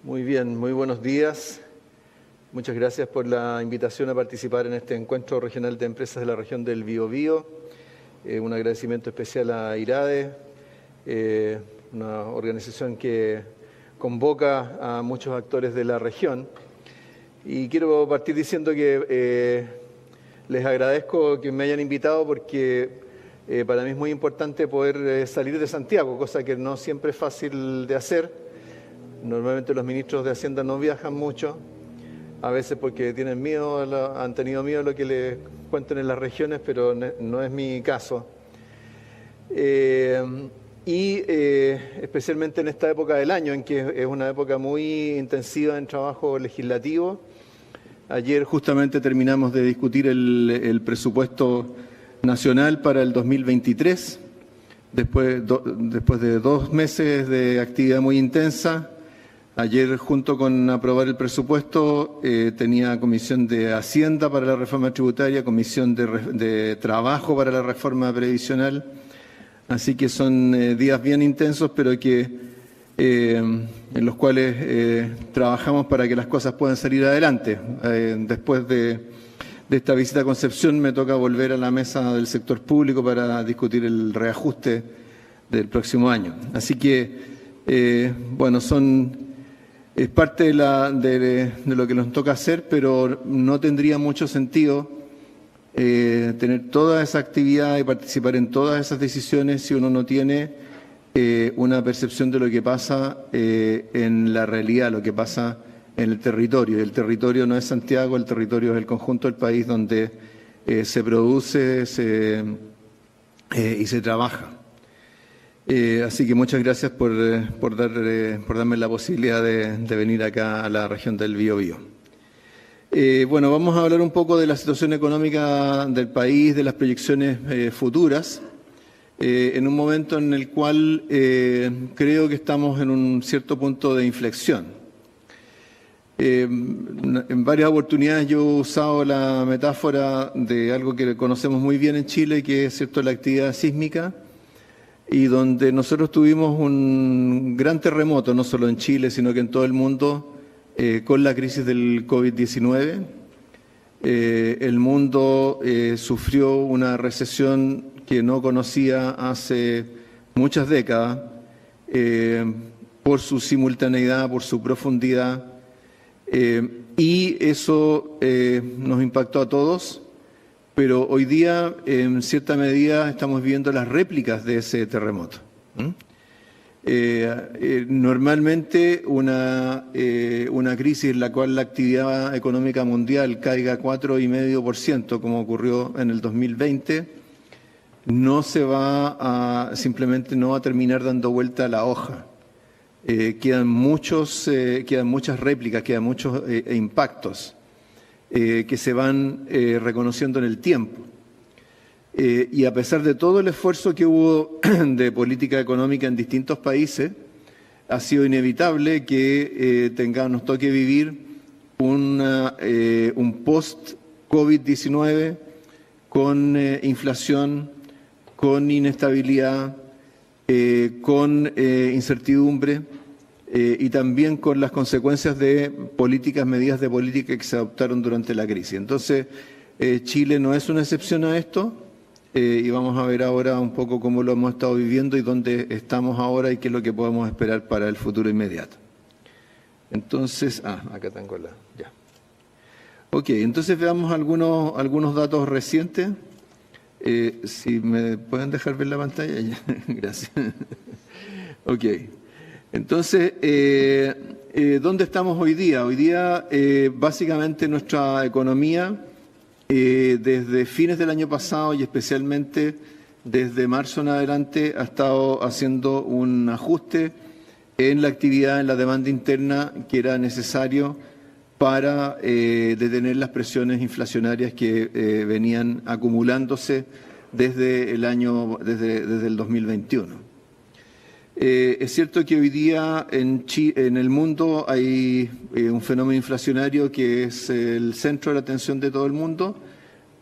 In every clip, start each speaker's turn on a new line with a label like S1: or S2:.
S1: Muy bien, muy buenos días. Muchas gracias por la invitación a participar en este encuentro regional de empresas de la región del Biobío. Un agradecimiento especial a IRADE, una organización que convoca a muchos actores de la región. Y quiero partir diciendo que les agradezco que me hayan invitado porque para mí es muy importante poder salir de Santiago, cosa que no siempre es fácil de hacer. Normalmente los ministros de Hacienda no viajan mucho, a veces porque tienen miedo, han tenido miedo a lo que les cuenten en las regiones, pero no es mi caso. Especialmente en esta época del año, en que es una época muy intensiva en trabajo legislativo. Ayer justamente terminamos de discutir el presupuesto nacional para el 2023, después de 2 meses de actividad muy intensa. Ayer, junto con aprobar el presupuesto, tenía comisión de Hacienda para la reforma tributaria, comisión de Trabajo para la reforma previsional. Así que son días bien intensos, pero en los cuales trabajamos para que las cosas puedan salir adelante. Después de esta visita a Concepción me toca volver a la mesa del sector público para discutir el reajuste del próximo año. Así que, bueno, es parte de lo que nos toca hacer, pero no tendría mucho sentido tener toda esa actividad y participar en todas esas decisiones si uno no tiene una percepción de lo que pasa en la realidad, lo que pasa en el territorio. Y el territorio no es Santiago, el territorio es el conjunto del país donde se produce y se trabaja. Así que muchas gracias por darme la posibilidad de venir acá a la región del Biobío. Bueno, vamos a hablar un poco de la situación económica del país, de las proyecciones futuras, en un momento en el cual creo que estamos en un cierto punto de inflexión. En varias oportunidades yo he usado la metáfora de algo que conocemos muy bien en Chile, que es cierto, la actividad sísmica, y donde nosotros tuvimos un gran terremoto, no solo en Chile, sino que en todo el mundo, con la crisis del COVID-19. El mundo sufrió una recesión que no conocía hace muchas décadas, por su simultaneidad, por su profundidad, y eso nos impactó a todos. Pero hoy día, en cierta medida, estamos viendo las réplicas de ese terremoto. Normalmente una crisis en la cual la actividad económica mundial caiga 4,5%, como ocurrió en el 2020, simplemente no va a terminar dando vuelta a la hoja. Quedan muchas réplicas, quedan muchos impactos que se van reconociendo en el tiempo. Y a pesar de todo el esfuerzo que hubo de política económica en distintos países, ha sido inevitable que nos toque vivir un post-COVID-19 con inflación, con inestabilidad, con incertidumbre, y también con las consecuencias de medidas de política que se adoptaron durante la crisis. Entonces, Chile no es una excepción a esto, y vamos a ver ahora un poco cómo lo hemos estado viviendo y dónde estamos ahora y qué es lo que podemos esperar para el futuro inmediato. Entonces, acá tengo ya. Ok, entonces veamos algunos datos recientes. Si me pueden dejar ver la pantalla, ya. Gracias. Ok. Entonces, ¿dónde estamos hoy día? Hoy día, básicamente, nuestra economía, desde fines del año pasado y especialmente desde marzo en adelante, ha estado haciendo un ajuste en la actividad, en la demanda interna que era necesario para detener las presiones inflacionarias que venían acumulándose desde el 2021. Es cierto que hoy día en el mundo hay un fenómeno inflacionario que es el centro de la atención de todo el mundo,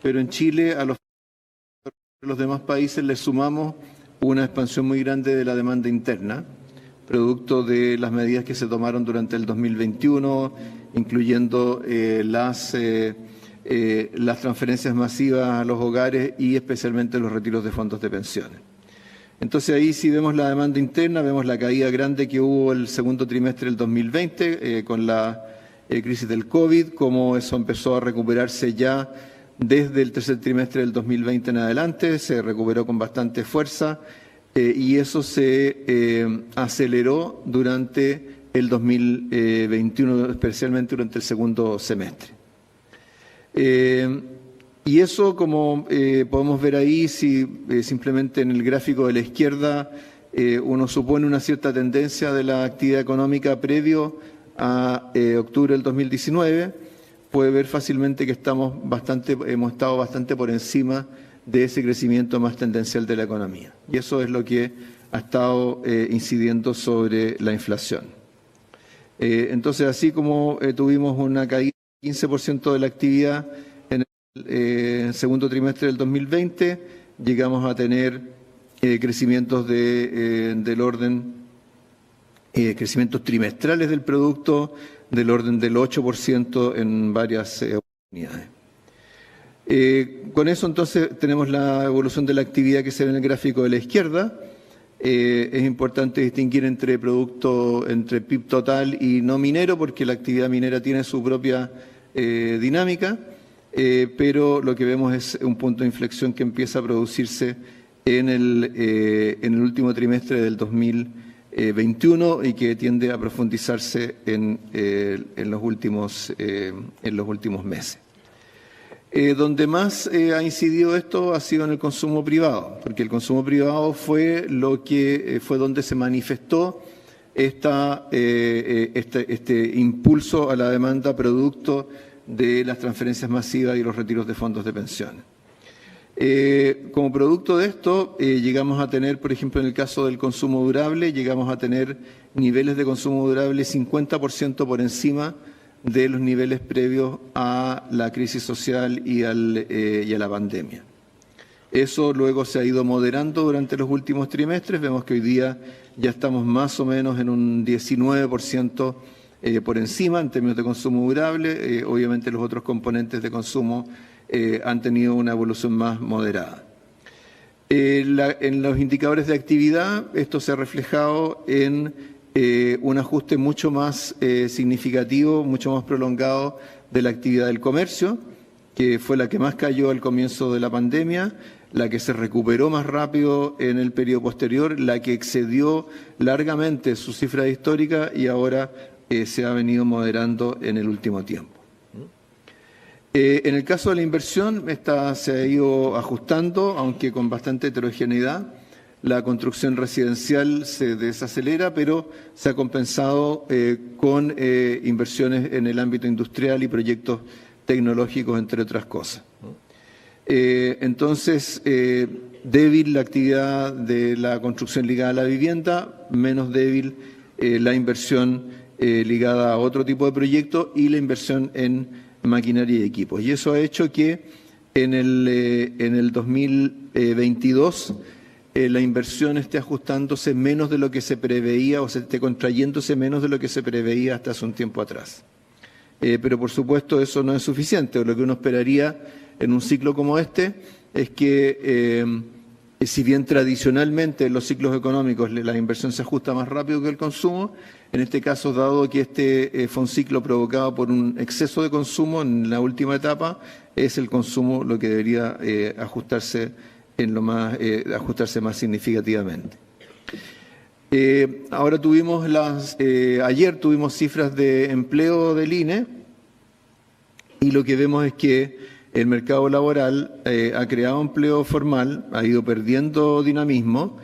S1: pero en Chile a los demás países les sumamos una expansión muy grande de la demanda interna. producto de las medidas que se tomaron durante el 2021, incluyendo las transferencias masivas a los hogares y especialmente los retiros de fondos de pensiones. Entonces ahí sí vemos la demanda interna, vemos la caída grande que hubo el segundo trimestre del 2020 con la crisis del COVID, cómo eso empezó a recuperarse ya desde el tercer trimestre del 2020 en adelante, se recuperó con bastante fuerza y eso se aceleró durante el 2021, especialmente durante el segundo semestre. Y eso, como podemos ver ahí, si simplemente en el gráfico de la izquierda uno supone una cierta tendencia de la actividad económica previo a octubre del 2019, puede ver fácilmente que hemos estado bastante por encima de ese crecimiento más tendencial de la economía. Y eso es lo que ha estado incidiendo sobre la inflación. Entonces, así como tuvimos una caída del 15% de la actividad en el segundo trimestre del 2020, llegamos a tener crecimientos del orden, crecimientos trimestrales del producto del orden del 8% en varias oportunidades. Con eso entonces tenemos la evolución de la actividad que se ve en el gráfico de la izquierda. Es importante distinguir entre PIB total y no minero, porque la actividad minera tiene su propia dinámica, pero lo que vemos es un punto de inflexión que empieza a producirse en el último trimestre del 2021 y que tiende a profundizarse en los últimos meses. Donde más ha incidido esto ha sido en el consumo privado, porque el consumo privado fue donde se manifestó este impulso a la demanda producto de las transferencias masivas y los retiros de fondos de pensiones. Como producto de esto, llegamos a tener, por ejemplo, en el caso del consumo durable, llegamos a tener niveles de consumo durable 50% por encima de los niveles previos a la crisis social y a la pandemia. Eso luego se ha ido moderando durante los últimos trimestres. Vemos que hoy día ya estamos más o menos en un 19% por encima en términos de consumo durable. Obviamente los otros componentes de consumo han tenido una evolución más moderada. En los indicadores de actividad, esto se ha reflejado en un ajuste mucho más significativo, mucho más prolongado de la actividad del comercio, que fue la que más cayó al comienzo de la pandemia, la que se recuperó más rápido en el periodo posterior, la que excedió largamente su cifra histórica y ahora se ha venido moderando en el último tiempo. En el caso de la inversión, esta se ha ido ajustando, aunque con bastante heterogeneidad. La construcción residencial se desacelera, pero se ha compensado con inversiones en el ámbito industrial y proyectos tecnológicos, entre otras cosas. Entonces, débil la actividad de la construcción ligada a la vivienda, menos débil la inversión ligada a otro tipo de proyectos y la inversión en maquinaria y equipos. Y eso ha hecho que en el 2022 la inversión esté ajustándose menos de lo que se preveía o se esté contrayéndose menos de lo que se preveía hasta hace un tiempo atrás. Pero por supuesto eso no es suficiente. Lo que uno esperaría en un ciclo como este es que si bien tradicionalmente en los ciclos económicos la inversión se ajusta más rápido que el consumo, en este caso, dado que este fue un ciclo provocado por un exceso de consumo en la última etapa, es el consumo lo que debería ajustarse más significativamente. Ahora ayer tuvimos cifras de empleo del INE y lo que vemos es que el mercado laboral ha creado empleo formal, ha ido perdiendo dinamismo,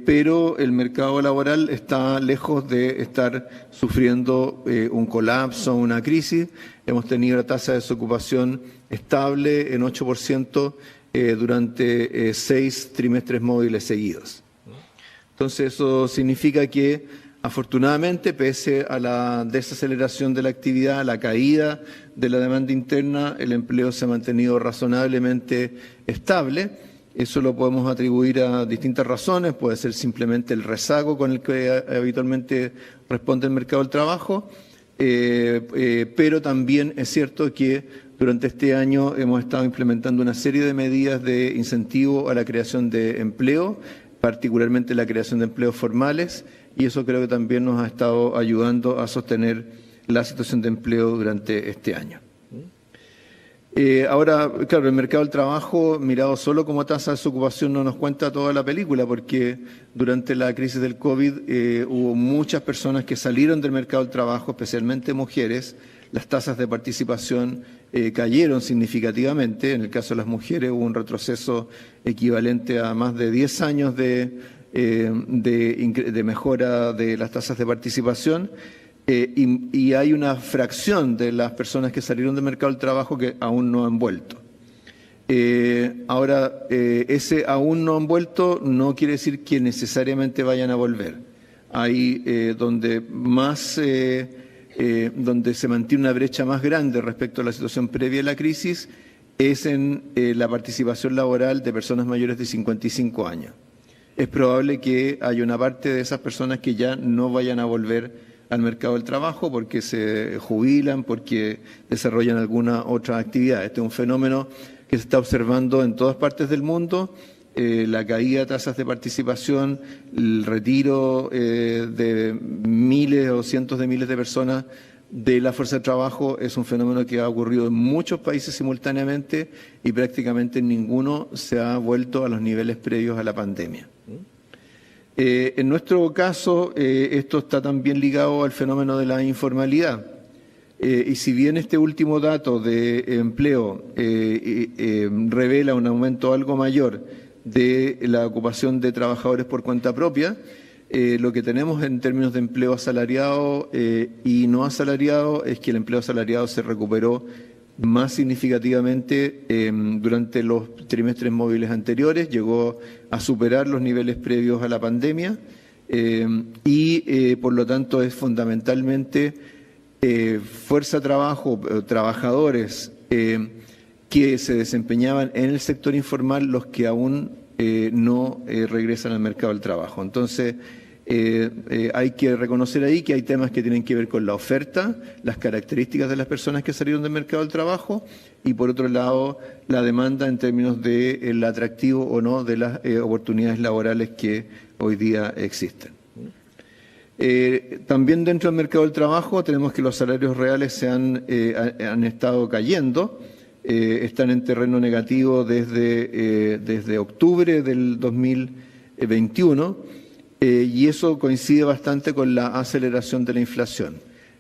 S1: pero el mercado laboral está lejos de estar sufriendo un colapso, una crisis. Hemos tenido la tasa de desocupación estable en 8% durante 6 trimestres móviles seguidos. Entonces eso significa que afortunadamente, pese a la desaceleración de la actividad, a la caída de la demanda interna, el empleo se ha mantenido razonablemente estable Eso lo podemos atribuir a distintas razones, puede ser simplemente el rezago con el que habitualmente responde el mercado del trabajo, pero también es cierto que durante este año hemos estado implementando una serie de medidas de incentivo a la creación de empleo, particularmente la creación de empleos formales, y eso creo que también nos ha estado ayudando a sostener la situación de empleo durante este año. Ahora, claro, el mercado del trabajo, mirado solo como tasa de desocupación, no nos cuenta toda la película, porque durante la crisis del COVID hubo muchas personas que salieron del mercado del trabajo, especialmente mujeres. Las tasas de participación cayeron significativamente. En el caso de las mujeres hubo un retroceso equivalente a más de 10 años de mejora de las tasas de participación. Y hay una fracción de las personas que salieron del mercado del trabajo que aún no han vuelto. Ahora, ese aún no han vuelto no quiere decir que necesariamente vayan a volver. Hay donde se mantiene una brecha más grande respecto a la situación previa a la crisis es en la participación laboral de personas mayores de 55 años. Es probable que haya una parte de esas personas que ya no vayan a volver al mercado del trabajo porque se jubilan, porque desarrollan alguna otra actividad. Este es un fenómeno que se está observando en todas partes del mundo. La caída de tasas de participación, el retiro de miles o cientos de miles de personas de la fuerza de trabajo es un fenómeno que ha ocurrido en muchos países simultáneamente y prácticamente en ninguno se ha vuelto a los niveles previos a la pandemia. En nuestro caso, esto está también ligado al fenómeno de la informalidad. Y si bien este último dato de empleo revela un aumento algo mayor de la ocupación de trabajadores por cuenta propia, lo que tenemos en términos de empleo asalariado y no asalariado es que el empleo asalariado se recuperó más significativamente durante los trimestres móviles anteriores, llegó a superar los niveles previos a la pandemia y por lo tanto es fundamentalmente fuerza de trabajo, trabajadores que se desempeñaban en el sector informal los que aún no regresan al mercado del trabajo. Entonces, hay que reconocer ahí que hay temas que tienen que ver con la oferta, las características de las personas que salieron del mercado del trabajo y, por otro lado, la demanda en términos del atractivo o no de las oportunidades laborales que hoy día existen. También dentro del mercado del trabajo tenemos que los salarios reales han estado cayendo, están en terreno negativo desde octubre del 2021. Y eso coincide bastante con la aceleración de la inflación.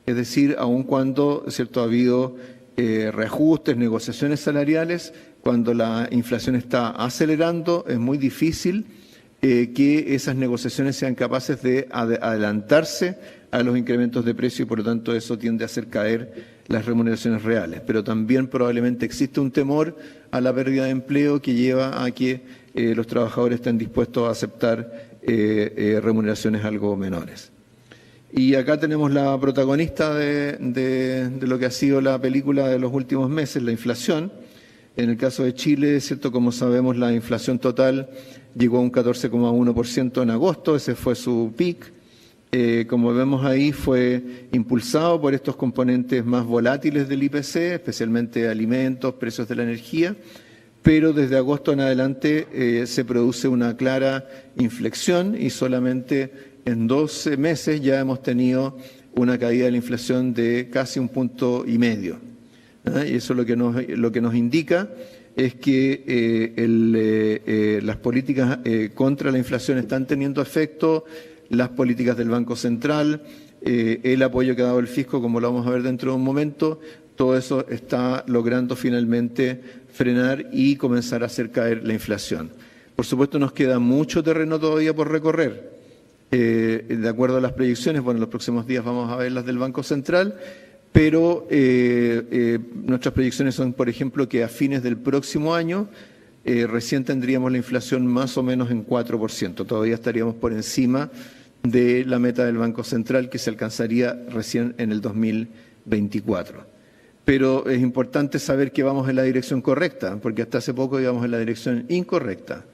S1: Es decir, aun cuando ha habido reajustes, negociaciones salariales, cuando la inflación está acelerando, es muy difícil que esas negociaciones sean capaces de adelantarse a los incrementos de precio y por lo tanto eso tiende a hacer caer las remuneraciones reales. Pero también probablemente existe un temor a la pérdida de empleo que lleva a que los trabajadores estén dispuestos a aceptar remuneraciones algo menores. Y acá tenemos la protagonista de lo que ha sido la película de los últimos meses, la inflación. En el caso de Chile, ¿cierto? Como sabemos, la inflación total llegó a un 14,1% en agosto, ese fue su peak. Como vemos ahí, fue impulsado por estos componentes más volátiles del IPC, especialmente alimentos, precios de la energía, pero desde agosto en adelante se produce una clara inflexión y solamente en 12 meses ya hemos tenido una caída de la inflación de casi 1,5 puntos. Y eso lo que nos indica es que las políticas contra la inflación están teniendo efecto, las políticas del Banco Central, el apoyo que ha dado el fisco, como lo vamos a ver dentro de un momento, todo eso está logrando finalmente frenar y comenzar a hacer caer la inflación. Por supuesto, nos queda mucho terreno todavía por recorrer. De acuerdo a las proyecciones, bueno, en los próximos días vamos a ver las del Banco Central, pero nuestras proyecciones son, por ejemplo, que a fines del próximo año recién tendríamos la inflación más o menos en 4%. Todavía estaríamos por encima de la meta del Banco Central que se alcanzaría recién en el 2024. pero es importante saber que vamos en la dirección correcta, porque hasta hace poco íbamos en la dirección incorrecta.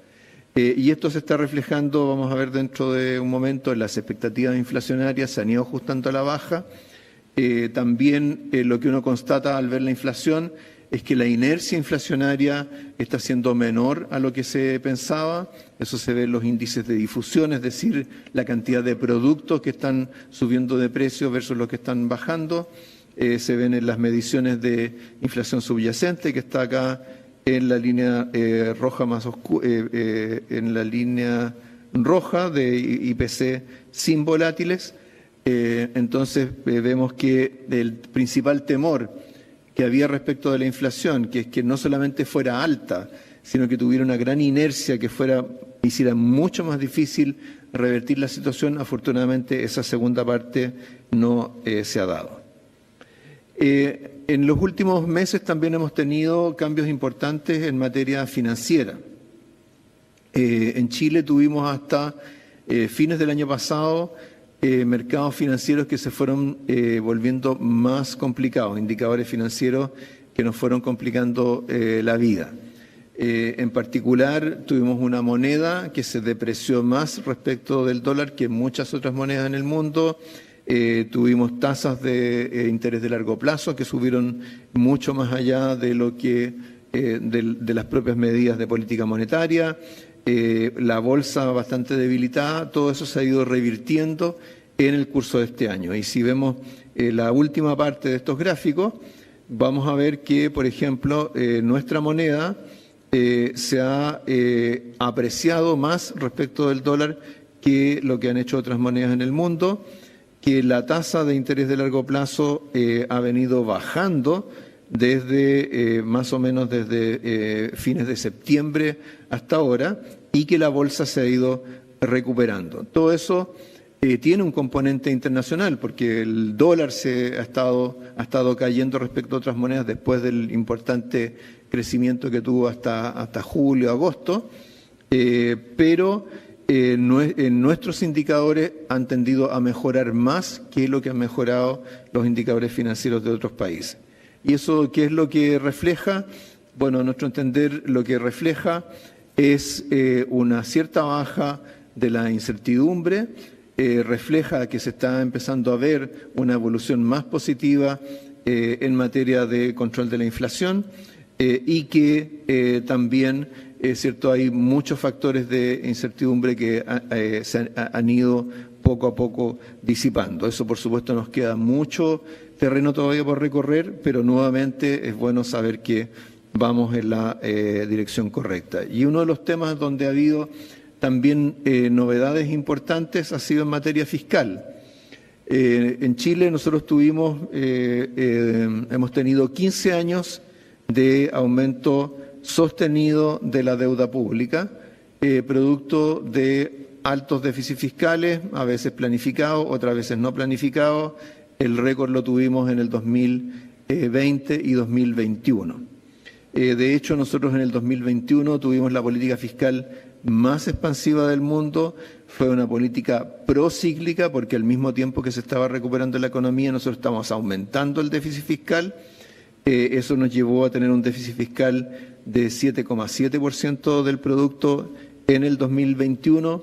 S1: Y esto se está reflejando, vamos a ver dentro de un momento, en las expectativas inflacionarias, se han ido ajustando a la baja. También lo que uno constata al ver la inflación es que la inercia inflacionaria está siendo menor a lo que se pensaba. Eso se ve en los índices de difusión, es decir, la cantidad de productos que están subiendo de precio versus los que están bajando. Se ven en las mediciones de inflación subyacente, que está acá en la línea roja más oscura, en la línea roja de IPC sin volátiles. Entonces vemos que el principal temor que había respecto de la inflación, que es que no solamente fuera alta, sino que tuviera una gran inercia, que hiciera mucho más difícil revertir la situación, afortunadamente esa segunda parte no se ha dado. En los últimos meses también hemos tenido cambios importantes en materia financiera. En Chile tuvimos hasta fines del año pasado mercados financieros que se fueron volviendo más complicados, indicadores financieros que nos fueron complicando la vida. En particular, tuvimos una moneda que se depreció más respecto del dólar que muchas otras monedas en el mundo. Tuvimos tasas de interés de largo plazo que subieron mucho más allá de lo que de las propias medidas de política monetaria. La bolsa bastante debilitada, todo eso se ha ido revirtiendo en el curso de este año. Y si vemos la última parte de estos gráficos, vamos a ver que, por ejemplo, nuestra moneda se ha apreciado más respecto del dólar que lo que han hecho otras monedas en el mundo, que la tasa de interés de largo plazo ha venido bajando desde más o menos desde fines de septiembre hasta ahora, y que la bolsa se ha ido recuperando. Todo eso tiene un componente internacional, porque el dólar ha estado cayendo respecto a otras monedas después del importante crecimiento que tuvo hasta julio, agosto, pero en nuestros indicadores han tendido a mejorar más que lo que han mejorado los indicadores financieros de otros países. ¿Y eso qué es lo que refleja? Bueno, a nuestro entender, lo que refleja es una cierta baja de la incertidumbre, refleja que se está empezando a ver una evolución más positiva en materia de control de la inflación y que también cierto, hay muchos factores de incertidumbre que se han ido poco a poco disipando. Eso, por supuesto, nos queda mucho terreno todavía por recorrer, pero nuevamente es bueno saber que vamos en la dirección correcta. Y uno de los temas donde ha habido también novedades importantes ha sido en materia fiscal. En Chile nosotros hemos tenido 15 años de aumento sostenido de la deuda pública, producto de altos déficits fiscales, a veces planificados, otras veces no planificados. El récord lo tuvimos en el 2020 y 2021. De hecho, nosotros en el 2021 tuvimos la política fiscal más expansiva del mundo. Fue una política procíclica, porque al mismo tiempo que se estaba recuperando la economía, nosotros estamos aumentando el déficit fiscal. Eso nos llevó a tener un déficit fiscal de 7,7% del producto en el 2021,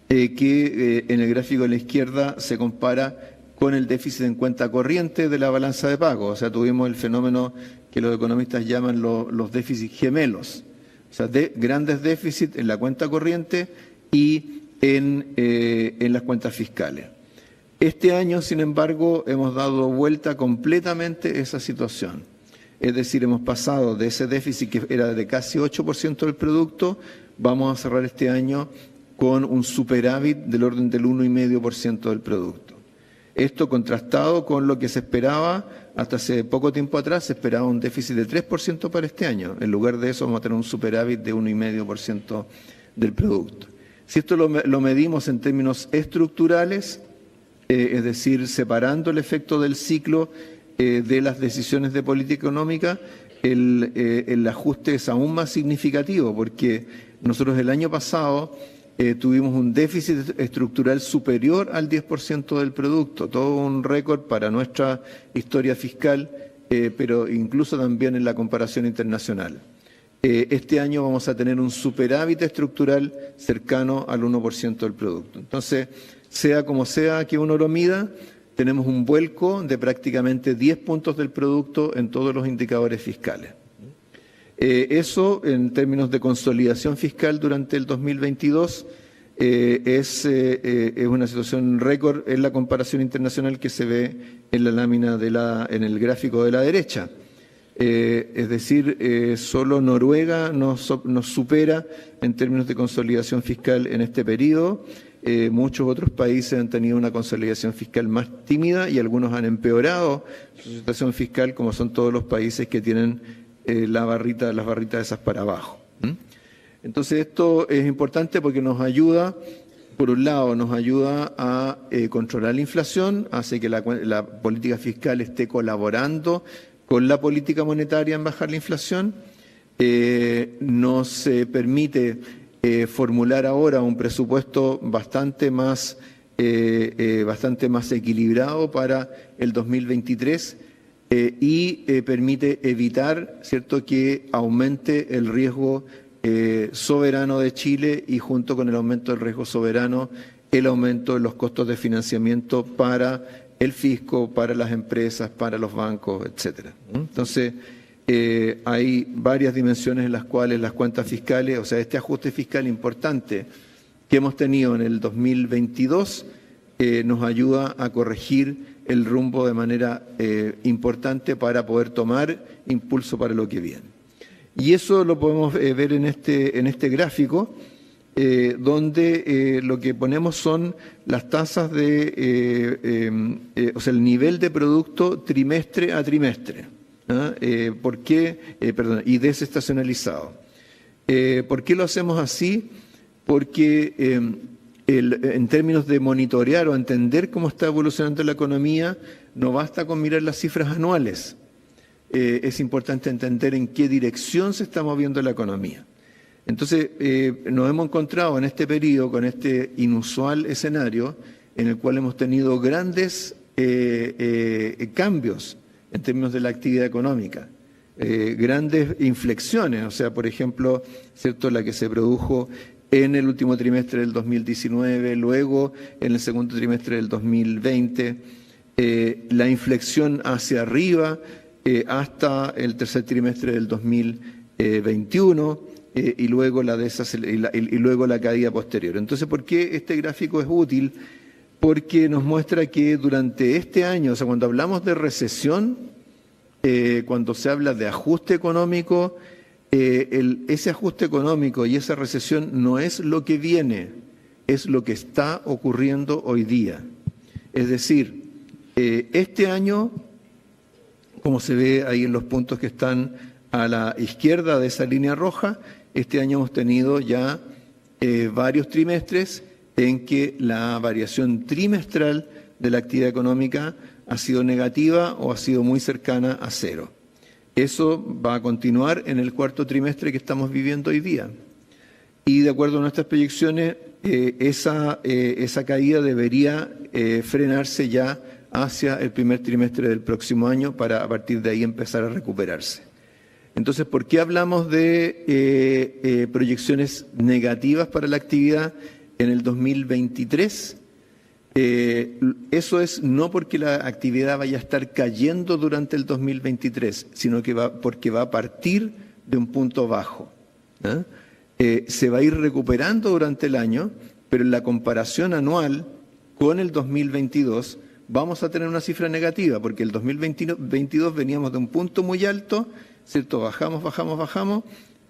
S1: que en el gráfico de la izquierda se compara con el déficit en cuenta corriente de la balanza de pagos. O sea, tuvimos el fenómeno que los economistas llaman los déficits gemelos. O sea, grandes déficits en la cuenta corriente y en las cuentas fiscales. Este año, sin embargo, hemos dado vuelta completamente esa situación. Es decir, hemos pasado de ese déficit que era de casi 8% del producto, vamos a cerrar este año con un superávit del orden del 1,5% del producto. Esto contrastado con lo que se esperaba hasta hace poco tiempo atrás, se esperaba un déficit de 3% para este año. En lugar de eso vamos a tener un superávit de 1,5% del producto. Si esto lo medimos en términos estructurales, es decir, separando el efecto del ciclo de las decisiones de política económica, el ajuste es aún más significativo, porque nosotros el año pasado tuvimos un déficit estructural superior al 10% del producto, todo un récord para nuestra historia fiscal pero incluso también en la comparación internacional. Este año vamos a tener un superávit estructural cercano al 1% del producto. Entonces, sea como sea que uno lo mida, tenemos un vuelco de prácticamente 10 puntos del producto en todos los indicadores fiscales. Eso, en términos de consolidación fiscal durante el 2022, es una situación récord en la comparación internacional que se ve en la lámina en el gráfico de la derecha. Es decir, solo Noruega nos supera en términos de consolidación fiscal en este periodo. Muchos otros países han tenido una consolidación fiscal más tímida y algunos han empeorado su situación fiscal, como son todos los países que tienen las barritas esas para abajo. Entonces esto es importante porque nos ayuda, por un lado, nos ayuda a controlar la inflación, hace que la política fiscal esté colaborando con la política monetaria en bajar la inflación, nos permite formular ahora un presupuesto bastante más equilibrado para el 2023 y permite evitar, ¿cierto?, que aumente el riesgo soberano de Chile y junto con el aumento del riesgo soberano, el aumento de los costos de financiamiento para el fisco, para las empresas, para los bancos, etcétera. Entonces, hay varias dimensiones en las cuales las cuentas fiscales, o sea, este ajuste fiscal importante que hemos tenido en el 2022 nos ayuda a corregir el rumbo de manera importante para poder tomar impulso para lo que viene. Y eso lo podemos ver en este gráfico, donde lo que ponemos son las tasas o sea, el nivel de producto trimestre a trimestre. ¿Por qué? Y desestacionalizado. ¿Por qué lo hacemos así? Porque en términos de monitorear o entender cómo está evolucionando la economía, no basta con mirar las cifras anuales. Es importante entender en qué dirección se está moviendo la economía. Entonces, nos hemos encontrado en este periodo con este inusual escenario en el cual hemos tenido grandes cambios en términos de la actividad económica, grandes inflexiones, o sea, por ejemplo, ¿cierto?, la que se produjo en el último trimestre del 2019, luego en el segundo trimestre del 2020, la inflexión hacia arriba hasta el tercer trimestre del 2021 y luego la caída posterior. Entonces, ¿por qué este gráfico es útil? Porque nos muestra que durante este año, o sea, cuando hablamos de recesión, cuando se habla de ajuste económico, ese ajuste económico y esa recesión no es lo que viene, es lo que está ocurriendo hoy día. Es decir, este año, como se ve ahí en los puntos que están a la izquierda de esa línea roja, este año hemos tenido ya varios trimestres en que la variación trimestral de la actividad económica ha sido negativa o ha sido muy cercana a cero. Eso va a continuar en el cuarto trimestre que estamos viviendo hoy día. Y de acuerdo a nuestras proyecciones, esa caída debería frenarse ya hacia el primer trimestre del próximo año para a partir de ahí empezar a recuperarse. Entonces, ¿por qué hablamos de proyecciones negativas para la actividad en el 2023? Eso es no porque la actividad vaya a estar cayendo durante el 2023, sino que porque va a partir de un punto bajo. Se va a ir recuperando durante el año, pero en la comparación anual con el 2022 vamos a tener una cifra negativa, porque el 2022 veníamos de un punto muy alto, ¿cierto? Bajamos,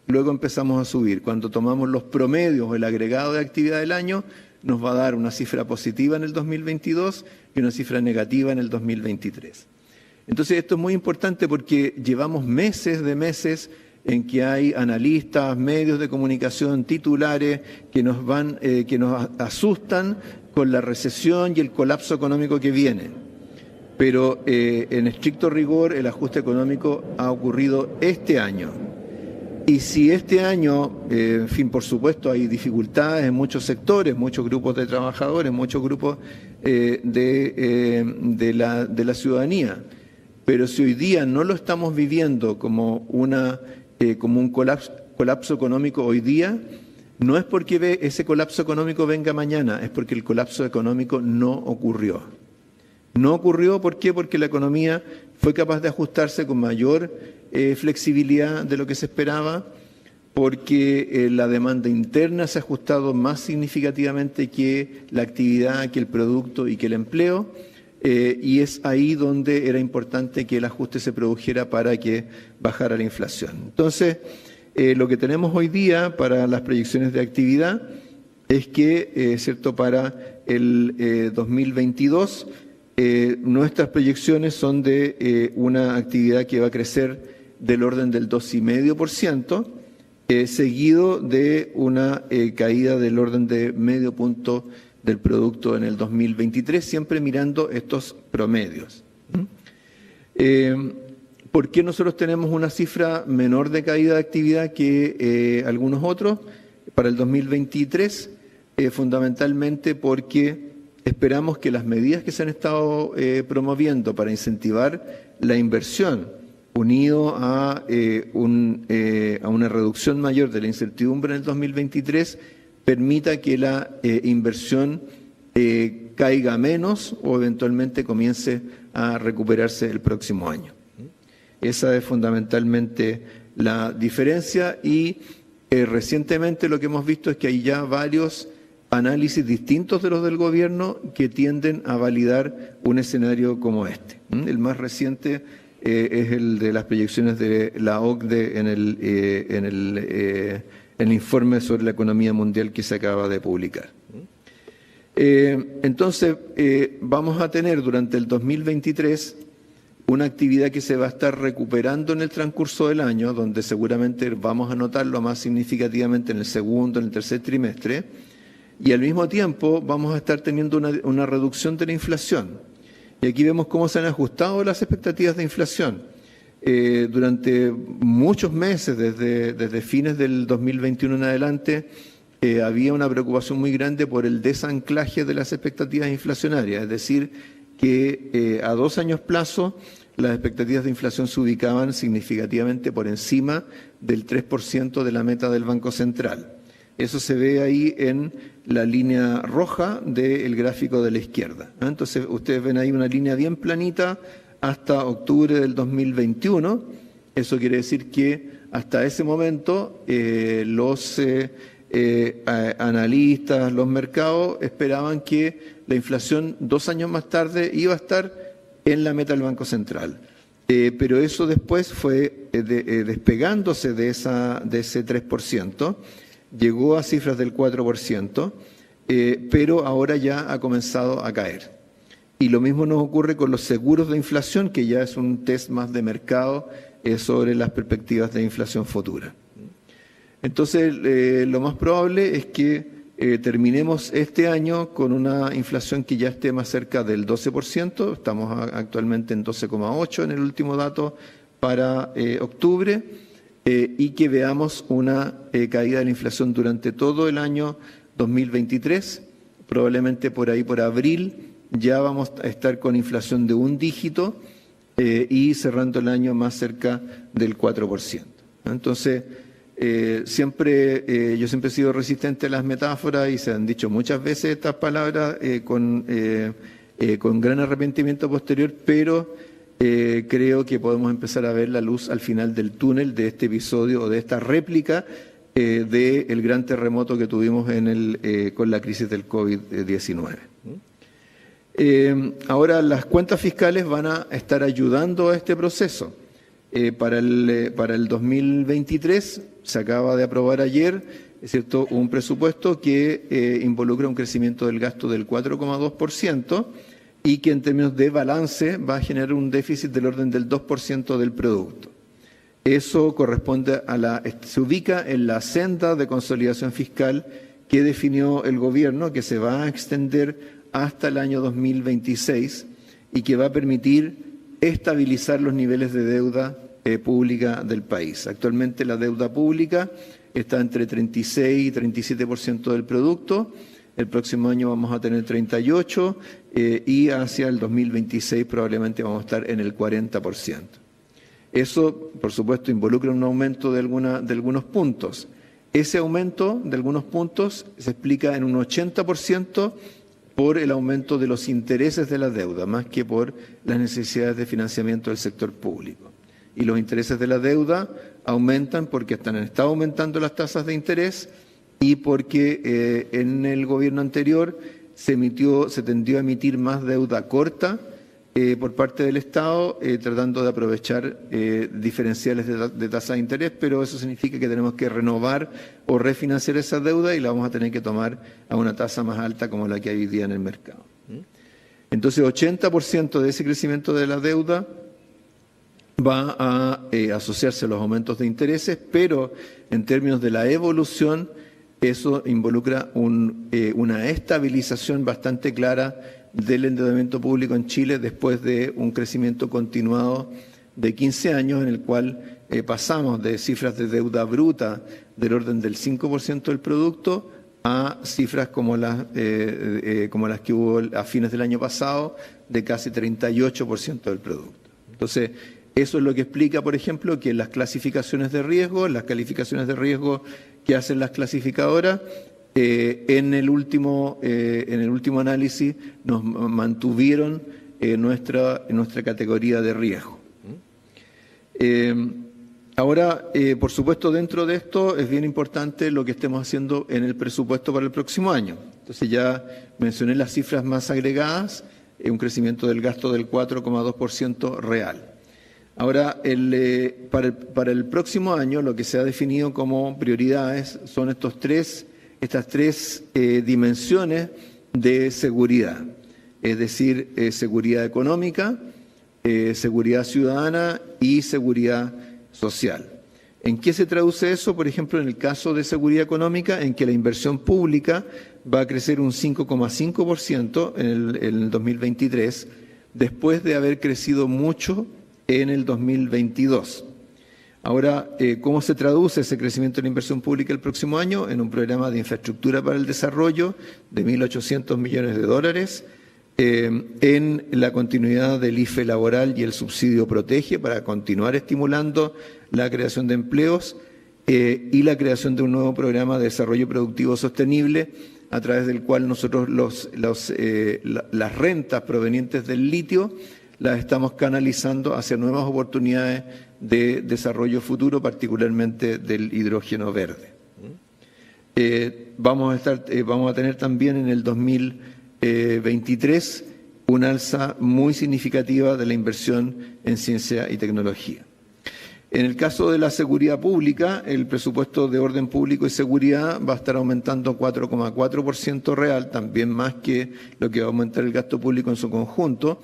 S1: luego empezamos a subir. Cuando tomamos los promedios o el agregado de actividad del año, nos va a dar una cifra positiva en el 2022 y una cifra negativa en el 2023. Entonces, esto es muy importante porque llevamos meses en que hay analistas, medios de comunicación, titulares que nos asustan con la recesión y el colapso económico que viene. Pero en estricto rigor, el ajuste económico ha ocurrido este año. Y si este año, en fin, por supuesto, hay dificultades en muchos sectores, muchos grupos de trabajadores, muchos grupos de la ciudadanía, Pero si hoy día no lo estamos viviendo como un colapso económico hoy día, no es porque ese colapso económico venga mañana, es porque el colapso económico no ocurrió. No ocurrió, ¿por qué? Porque la economía fue capaz de ajustarse con mayor flexibilidad de lo que se esperaba, porque la demanda interna se ha ajustado más significativamente que la actividad, que el producto y que el empleo, y es ahí donde era importante que el ajuste se produjera para que bajara la inflación. Entonces, lo que tenemos hoy día para las proyecciones de actividad es que, ¿cierto?, para el 2022, nuestras proyecciones son de una actividad que va a crecer del orden del 2,5%, seguido de una caída del orden de medio punto del producto en el 2023, siempre mirando estos promedios. ¿Por qué nosotros tenemos una cifra menor de caída de actividad que algunos otros para el 2023? Fundamentalmente porque esperamos que las medidas que se han estado promoviendo para incentivar la inversión, unido a una reducción mayor de la incertidumbre en el 2023, permita que la inversión caiga menos o eventualmente comience a recuperarse el próximo año. Esa es fundamentalmente la diferencia y recientemente lo que hemos visto es que hay ya varios análisis distintos de los del gobierno que tienden a validar un escenario como este. El más reciente es el de las proyecciones de la OCDE en el informe sobre la economía mundial que se acaba de publicar. Entonces, vamos a tener durante el 2023 una actividad que se va a estar recuperando en el transcurso del año, donde seguramente vamos a notarlo más significativamente en el segundo, en el tercer trimestre, y al mismo tiempo vamos a estar teniendo una reducción de la inflación. Y aquí vemos cómo se han ajustado las expectativas de inflación. Durante muchos meses, desde fines del 2021 en adelante, había una preocupación muy grande por el desanclaje de las expectativas inflacionarias, es decir, que a 2 años plazo las expectativas de inflación se ubicaban significativamente por encima del 3% de la meta del Banco Central. Eso se ve ahí en la línea roja del gráfico de la izquierda. Entonces, ustedes ven ahí una línea bien planita hasta octubre del 2021. Eso quiere decir que hasta ese momento los analistas, los mercados esperaban que la inflación 2 años más tarde iba a estar en la meta del Banco Central. Pero eso después fue despegándose de ese 3%, llegó a cifras del 4%, pero ahora ya ha comenzado a caer. Y lo mismo nos ocurre con los seguros de inflación, que ya es un test más de mercado sobre las perspectivas de inflación futura. Entonces, lo más probable es que terminemos este año con una inflación que ya esté más cerca del 12%, estamos actualmente en 12,8% en el último dato para octubre, y que veamos una caída de la inflación durante todo el año 2023, probablemente por ahí por abril ya vamos a estar con inflación de 1 dígito y cerrando el año más cerca del 4%. Entonces, yo siempre he sido resistente a las metáforas y se han dicho muchas veces estas palabras con gran arrepentimiento posterior, pero creo que podemos empezar a ver la luz al final del túnel de este episodio o de esta réplica del gran terremoto que tuvimos con la crisis del COVID-19. Ahora, las cuentas fiscales van a estar ayudando a este proceso. Para el 2023 se acaba de aprobar ayer, es cierto, un presupuesto que involucra un crecimiento del gasto del 4,2% y que en términos de balance va a generar un déficit del orden del 2% del producto. Eso corresponde se ubica en la senda de consolidación fiscal que definió el gobierno, que se va a extender hasta el año 2026 y que va a permitir estabilizar los niveles de deuda pública del país. Actualmente la deuda pública está entre 36 y 37% del producto, el próximo año vamos a tener 38% y hacia el 2026 probablemente vamos a estar en el 40%. Eso, por supuesto, involucra un aumento de algunos puntos. Ese aumento de algunos puntos se explica en un 80% por el aumento de los intereses de la deuda, más que por las necesidades de financiamiento del sector público. Y los intereses de la deuda aumentan porque han estado aumentando las tasas de interés y porque en el gobierno anterior se tendió a emitir más deuda corta por parte del Estado, tratando de aprovechar diferenciales de tasa de interés, pero eso significa que tenemos que renovar o refinanciar esa deuda y la vamos a tener que tomar a una tasa más alta como la que hay hoy día en el mercado. Entonces, 80% de ese crecimiento de la deuda va a asociarse a los aumentos de intereses, pero en términos de la evolución, eso involucra una estabilización bastante clara del endeudamiento público en Chile después de un crecimiento continuado de 15 años en el cual pasamos de cifras de deuda bruta del orden del 5% del producto a cifras como las que hubo a fines del año pasado de casi 38% del producto. Entonces, eso es lo que explica, por ejemplo, que las clasificaciones de riesgo, las calificaciones de riesgo que hacen las clasificadoras, en el último análisis nos mantuvieron nuestra categoría de riesgo. Ahora, por supuesto, dentro de esto es bien importante lo que estemos haciendo en el presupuesto para el próximo año. Entonces ya mencioné las cifras más agregadas, un crecimiento del gasto del 4,2% real. Ahora, para el próximo año lo que se ha definido como prioridades son estas tres dimensiones de seguridad, es decir, seguridad económica, seguridad ciudadana y seguridad social. ¿En qué se traduce eso? Por ejemplo, en el caso de seguridad económica, en que la inversión pública va a crecer un 5,5% en el 2023, después de haber crecido mucho en el 2022. Ahora, ¿cómo se traduce ese crecimiento en la inversión pública el próximo año? En un programa de infraestructura para el desarrollo de 1.800 millones de dólares, en la continuidad del IFE laboral y el subsidio Protege para continuar estimulando la creación de empleos y la creación de un nuevo programa de desarrollo productivo sostenible a través del cual nosotros las rentas provenientes del litio las estamos canalizando hacia nuevas oportunidades de desarrollo futuro, particularmente del hidrógeno verde. Vamos a tener también en el 2023 una alza muy significativa de la inversión en ciencia y tecnología. En el caso de la seguridad pública, el presupuesto de orden público y seguridad va a estar aumentando 4,4% real, también más que lo que va a aumentar el gasto público en su conjunto,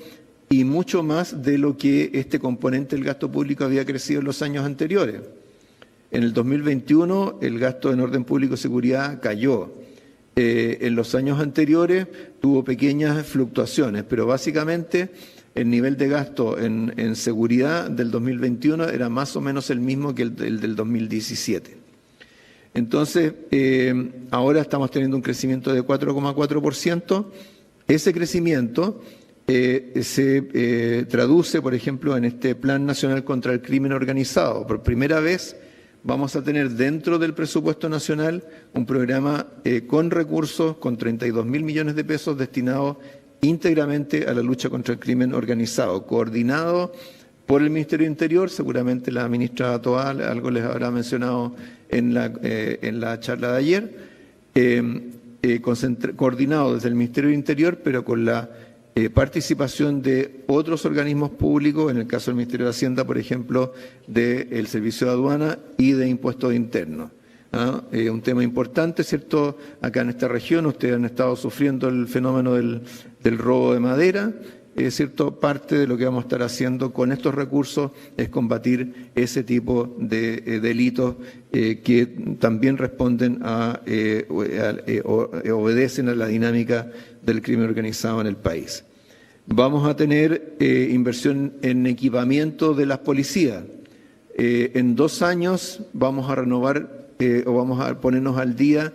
S1: y mucho más de lo que este componente del gasto público había crecido en los años anteriores. En el 2021 el gasto en orden público y seguridad cayó. En los años anteriores tuvo pequeñas fluctuaciones, pero básicamente el nivel de gasto en seguridad del 2021 era más o menos el mismo que el del 2017. Entonces, ahora estamos teniendo un crecimiento de 4,4%. Ese crecimiento se traduce, por ejemplo, en este Plan Nacional contra el Crimen Organizado. Por primera vez vamos a tener dentro del presupuesto nacional un programa con recursos, con 32.000 millones de pesos destinados íntegramente a la lucha contra el crimen organizado, coordinado por el Ministerio de Interior. Seguramente la ministra Toal algo les habrá mencionado en la charla de ayer, coordinado desde el Ministerio de Interior, pero con la participación de otros organismos públicos, en el caso del Ministerio de Hacienda, por ejemplo, del Servicio de Aduana y de Impuestos Internos. Un tema importante, ¿cierto? Acá en esta región ustedes han estado sufriendo el fenómeno del robo de madera, ¿cierto? Parte de lo que vamos a estar haciendo con estos recursos es combatir ese tipo de delitos que también responden obedecen a la dinámica del crimen organizado en el país. Vamos a tener inversión en equipamiento de las policías. En 2 años vamos a renovar o vamos a ponernos al día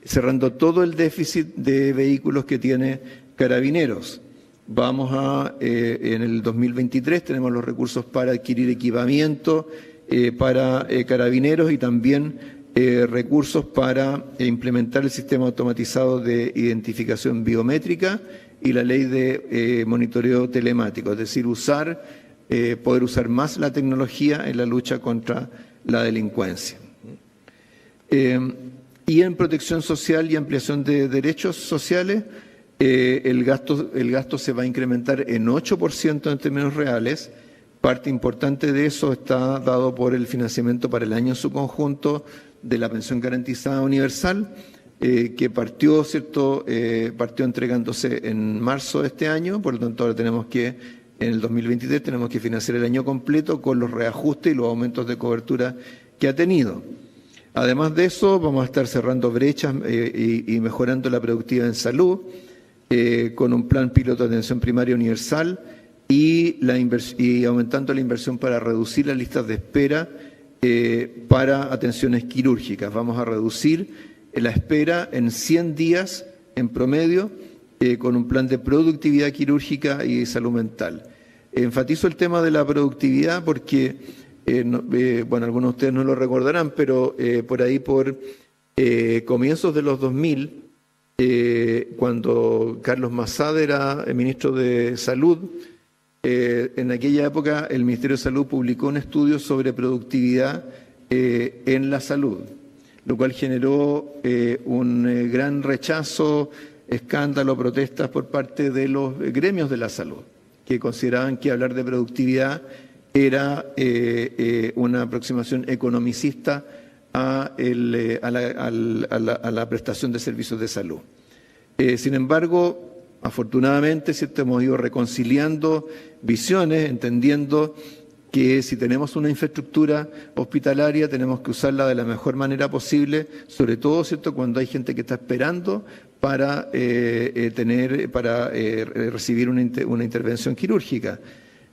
S1: cerrando todo el déficit de vehículos que tiene Carabineros. En el 2023 tenemos los recursos para adquirir equipamiento para Carabineros y también recursos para implementar el sistema automatizado de identificación biométrica y la ley de monitoreo telemático, es decir, poder usar más la tecnología en la lucha contra la delincuencia. Y en protección social y ampliación de derechos sociales, el gasto se va a incrementar en 8% en términos reales. Parte importante de eso está dado por el financiamiento para el año en su conjunto de la pensión garantizada universal, que partió entregándose en marzo de este año, por lo tanto ahora en el 2023 tenemos que financiar el año completo con los reajustes y los aumentos de cobertura que ha tenido. Además de eso, vamos a estar cerrando brechas y mejorando la productividad en salud, con un plan piloto de atención primaria universal y aumentando la inversión para reducir las listas de espera para atenciones quirúrgicas. Vamos a reducir la espera en 100 días en promedio con un plan de productividad quirúrgica y salud mental. Enfatizo el tema de la productividad porque, algunos de ustedes no lo recordarán, pero por comienzos de los 2000, cuando Carlos Mazada era el ministro de Salud, en aquella época el Ministerio de Salud publicó un estudio sobre productividad en la salud, lo cual generó un gran rechazo, escándalo, protestas por parte de los gremios de la salud, que consideraban que hablar de productividad era una aproximación economicista a la prestación de servicios de salud. Sin embargo, afortunadamente, hemos ido reconciliando visiones, entendiendo que si tenemos una infraestructura hospitalaria tenemos que usarla de la mejor manera posible, sobre todo cuando hay gente que está esperando para recibir una intervención quirúrgica.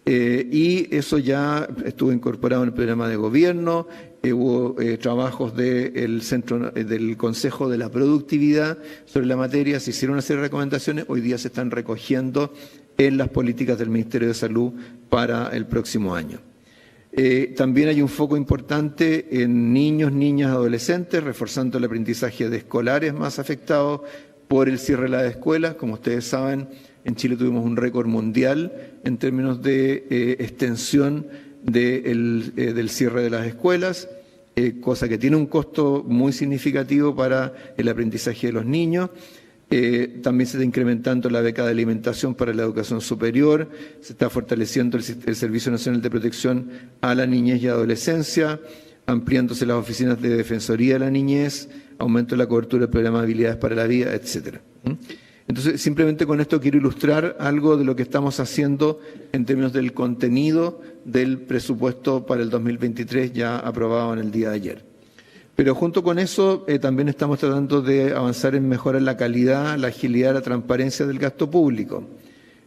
S1: Y eso ya estuvo incorporado en el programa de gobierno. Hubo trabajos del Consejo de la Productividad sobre la materia, se hicieron una serie de recomendaciones, hoy día se están recogiendo en las políticas del Ministerio de Salud para el próximo año. También hay un foco importante en niños, niñas, adolescentes, reforzando el aprendizaje de escolares más afectados por el cierre de las escuelas. Como ustedes saben, en Chile tuvimos un récord mundial en términos de extensión del cierre de las escuelas, cosa que tiene un costo muy significativo para el aprendizaje de los niños. También se está incrementando la beca de alimentación para la educación superior, se está fortaleciendo el Servicio Nacional de Protección a la Niñez y Adolescencia, ampliándose las oficinas de Defensoría de la Niñez, aumento de la cobertura del programa de Habilidades para la Vida, etcétera. Entonces, simplemente con esto quiero ilustrar algo de lo que estamos haciendo en términos del contenido del presupuesto para el 2023 ya aprobado en el día de ayer. Pero junto con eso también estamos tratando de avanzar en mejorar la calidad, la agilidad, la transparencia del gasto público.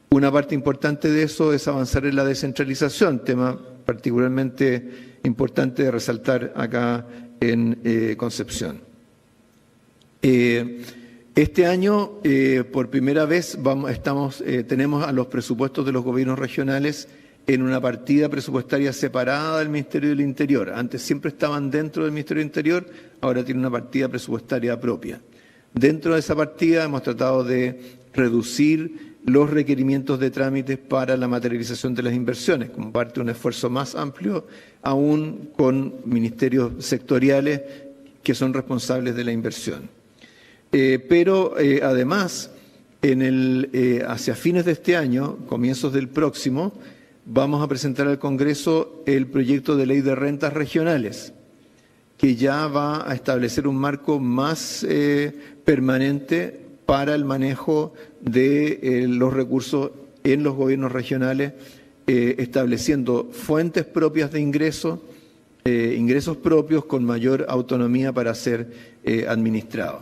S1: Una parte importante de eso es avanzar en la descentralización, tema particularmente importante de resaltar acá en Concepción. Este año, por primera vez, tenemos a los presupuestos de los gobiernos regionales en una partida presupuestaria separada del Ministerio del Interior. Antes siempre estaban dentro del Ministerio del Interior, ahora tiene una partida presupuestaria propia. Dentro de esa partida hemos tratado de reducir los requerimientos de trámites para la materialización de las inversiones, como parte de un esfuerzo más amplio, aún con ministerios sectoriales que son responsables de la inversión. Pero además, hacia fines de este año, comienzos del próximo, vamos a presentar al Congreso el proyecto de ley de rentas regionales, que ya va a establecer un marco más permanente para el manejo de los recursos en los gobiernos regionales, estableciendo fuentes propias de ingresos propios con mayor autonomía para ser administrados.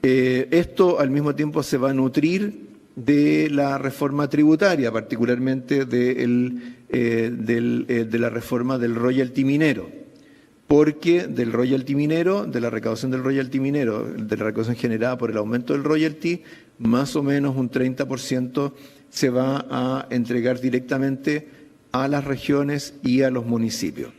S1: Esto al mismo tiempo se va a nutrir de la reforma tributaria, particularmente de la reforma del royalty minero, porque del royalty minero, de la recaudación del royalty minero, de la recaudación generada por el aumento del royalty, más o menos un 30% se va a entregar directamente a las regiones y a los municipios,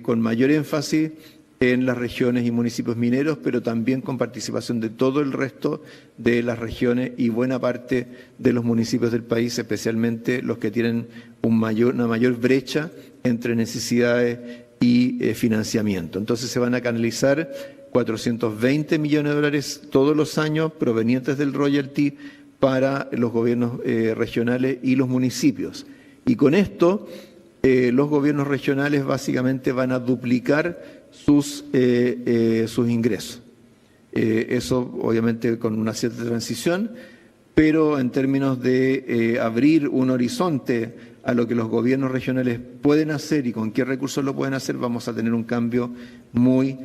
S1: con mayor énfasis en las regiones y municipios mineros, pero también con participación de todo el resto de las regiones y buena parte de los municipios del país, especialmente los que tienen una mayor brecha entre necesidades y financiamiento. Entonces se van a canalizar 420 millones de dólares todos los años provenientes del royalty para los gobiernos regionales y los municipios. Y con esto los gobiernos regionales básicamente van a duplicar sus ingresos. Eso obviamente con una cierta transición, pero en términos de abrir un horizonte a lo que los gobiernos regionales pueden hacer y con qué recursos lo pueden hacer, vamos a tener un cambio muy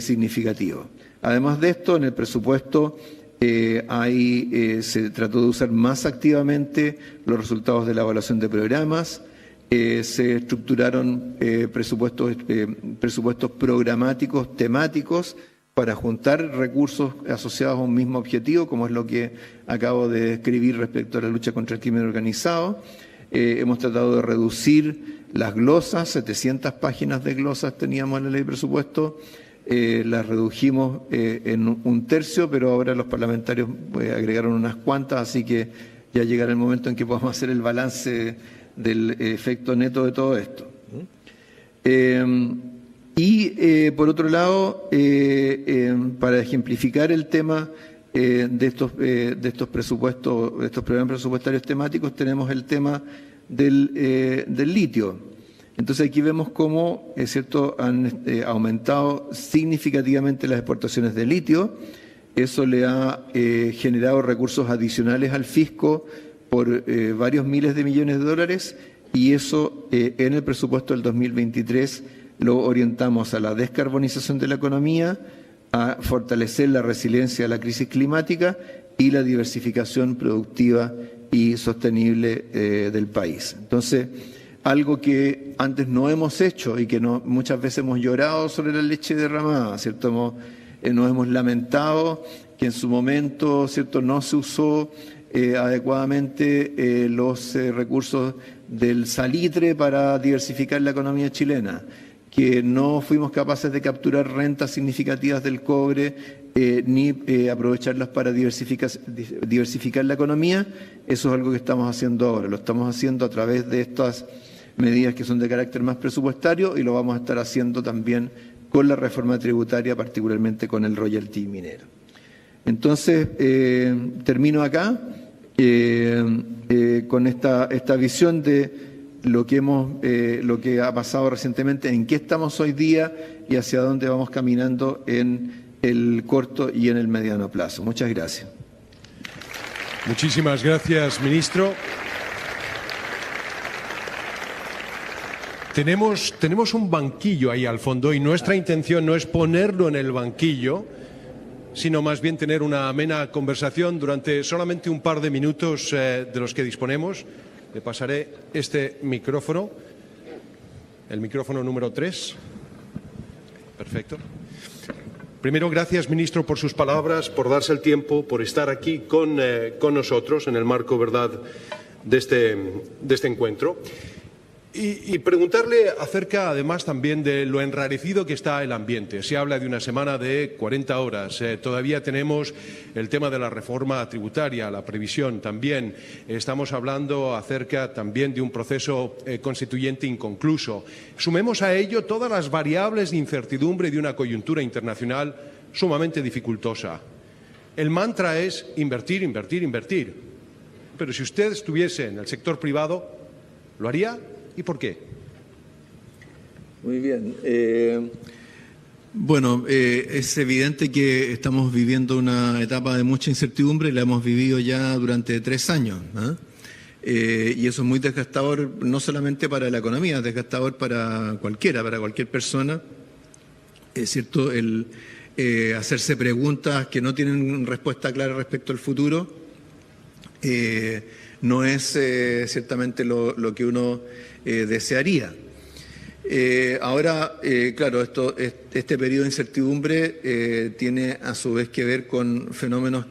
S1: significativo. Además de esto, en el presupuesto se trató de usar más activamente los resultados de la evaluación de programas. Se estructuraron presupuestos programáticos temáticos para juntar recursos asociados a un mismo objetivo, como es lo que acabo de describir respecto a la lucha contra el crimen organizado. Hemos tratado de reducir las glosas, 700 páginas de glosas teníamos en la ley de presupuesto, las redujimos en un tercio, pero ahora los parlamentarios agregaron unas cuantas, así que ya llegará el momento en que podamos hacer el balance del efecto neto de todo esto. Por otro lado, para ejemplificar el tema de estos presupuestos, de estos programas presupuestarios temáticos, tenemos el tema del litio. Entonces aquí vemos cómo, es cierto, han aumentado significativamente las exportaciones de litio. Eso le ha generado recursos adicionales al fisco por varios miles de millones de dólares, y eso en el presupuesto del 2023 lo orientamos a la descarbonización de la economía, a fortalecer la resiliencia a la crisis climática y la diversificación productiva y sostenible del país. Entonces, algo que antes no hemos hecho y que muchas veces hemos llorado sobre la leche derramada, ¿cierto? Nos hemos lamentado que en su momento, ¿cierto?, no se usó adecuadamente los recursos del salitre para diversificar la economía chilena, que no fuimos capaces de capturar rentas significativas del cobre ni aprovecharlas para diversificar la economía. Eso es algo que estamos haciendo ahora. Lo estamos haciendo a través de estas medidas que son de carácter más presupuestario, y lo vamos a estar haciendo también con la reforma tributaria, particularmente con el royalty minero. Entonces, termino acá con esta visión de lo que ha pasado recientemente, en qué estamos hoy día y hacia dónde vamos caminando en el corto y en el mediano plazo. Muchas gracias.
S2: Muchísimas gracias, ministro. Tenemos un banquillo ahí al fondo, y nuestra intención no es ponerlo en el banquillo, sino más bien tener una amena conversación durante solamente un par de minutos de los que disponemos. Le pasaré este micrófono, el micrófono número 3. Perfecto. Primero, gracias, ministro, por sus palabras, por darse el tiempo, por estar aquí con nosotros en el marco, ¿verdad?, de este encuentro. Y preguntarle acerca, además, también de lo enrarecido que está el ambiente. Se habla de una semana de 40 horas. Todavía tenemos el tema de la reforma tributaria, la previsión también. Estamos hablando acerca también de un proceso constituyente inconcluso. Sumemos a ello todas las variables de incertidumbre de una coyuntura internacional sumamente dificultosa. El mantra es invertir, invertir, invertir. Pero si usted estuviese en el sector privado, ¿lo haría? ¿Y por qué?
S1: Muy bien. Es evidente que estamos viviendo una etapa de mucha incertidumbre, y la hemos vivido ya durante 3 años, ¿no? Y eso es muy desgastador, no solamente para la economía, es desgastador para cualquier persona. Es cierto, el hacerse preguntas que no tienen respuesta clara respecto al futuro no es ciertamente lo que uno desearía. Ahora, claro, este periodo de incertidumbre tiene a su vez que ver con fenómenos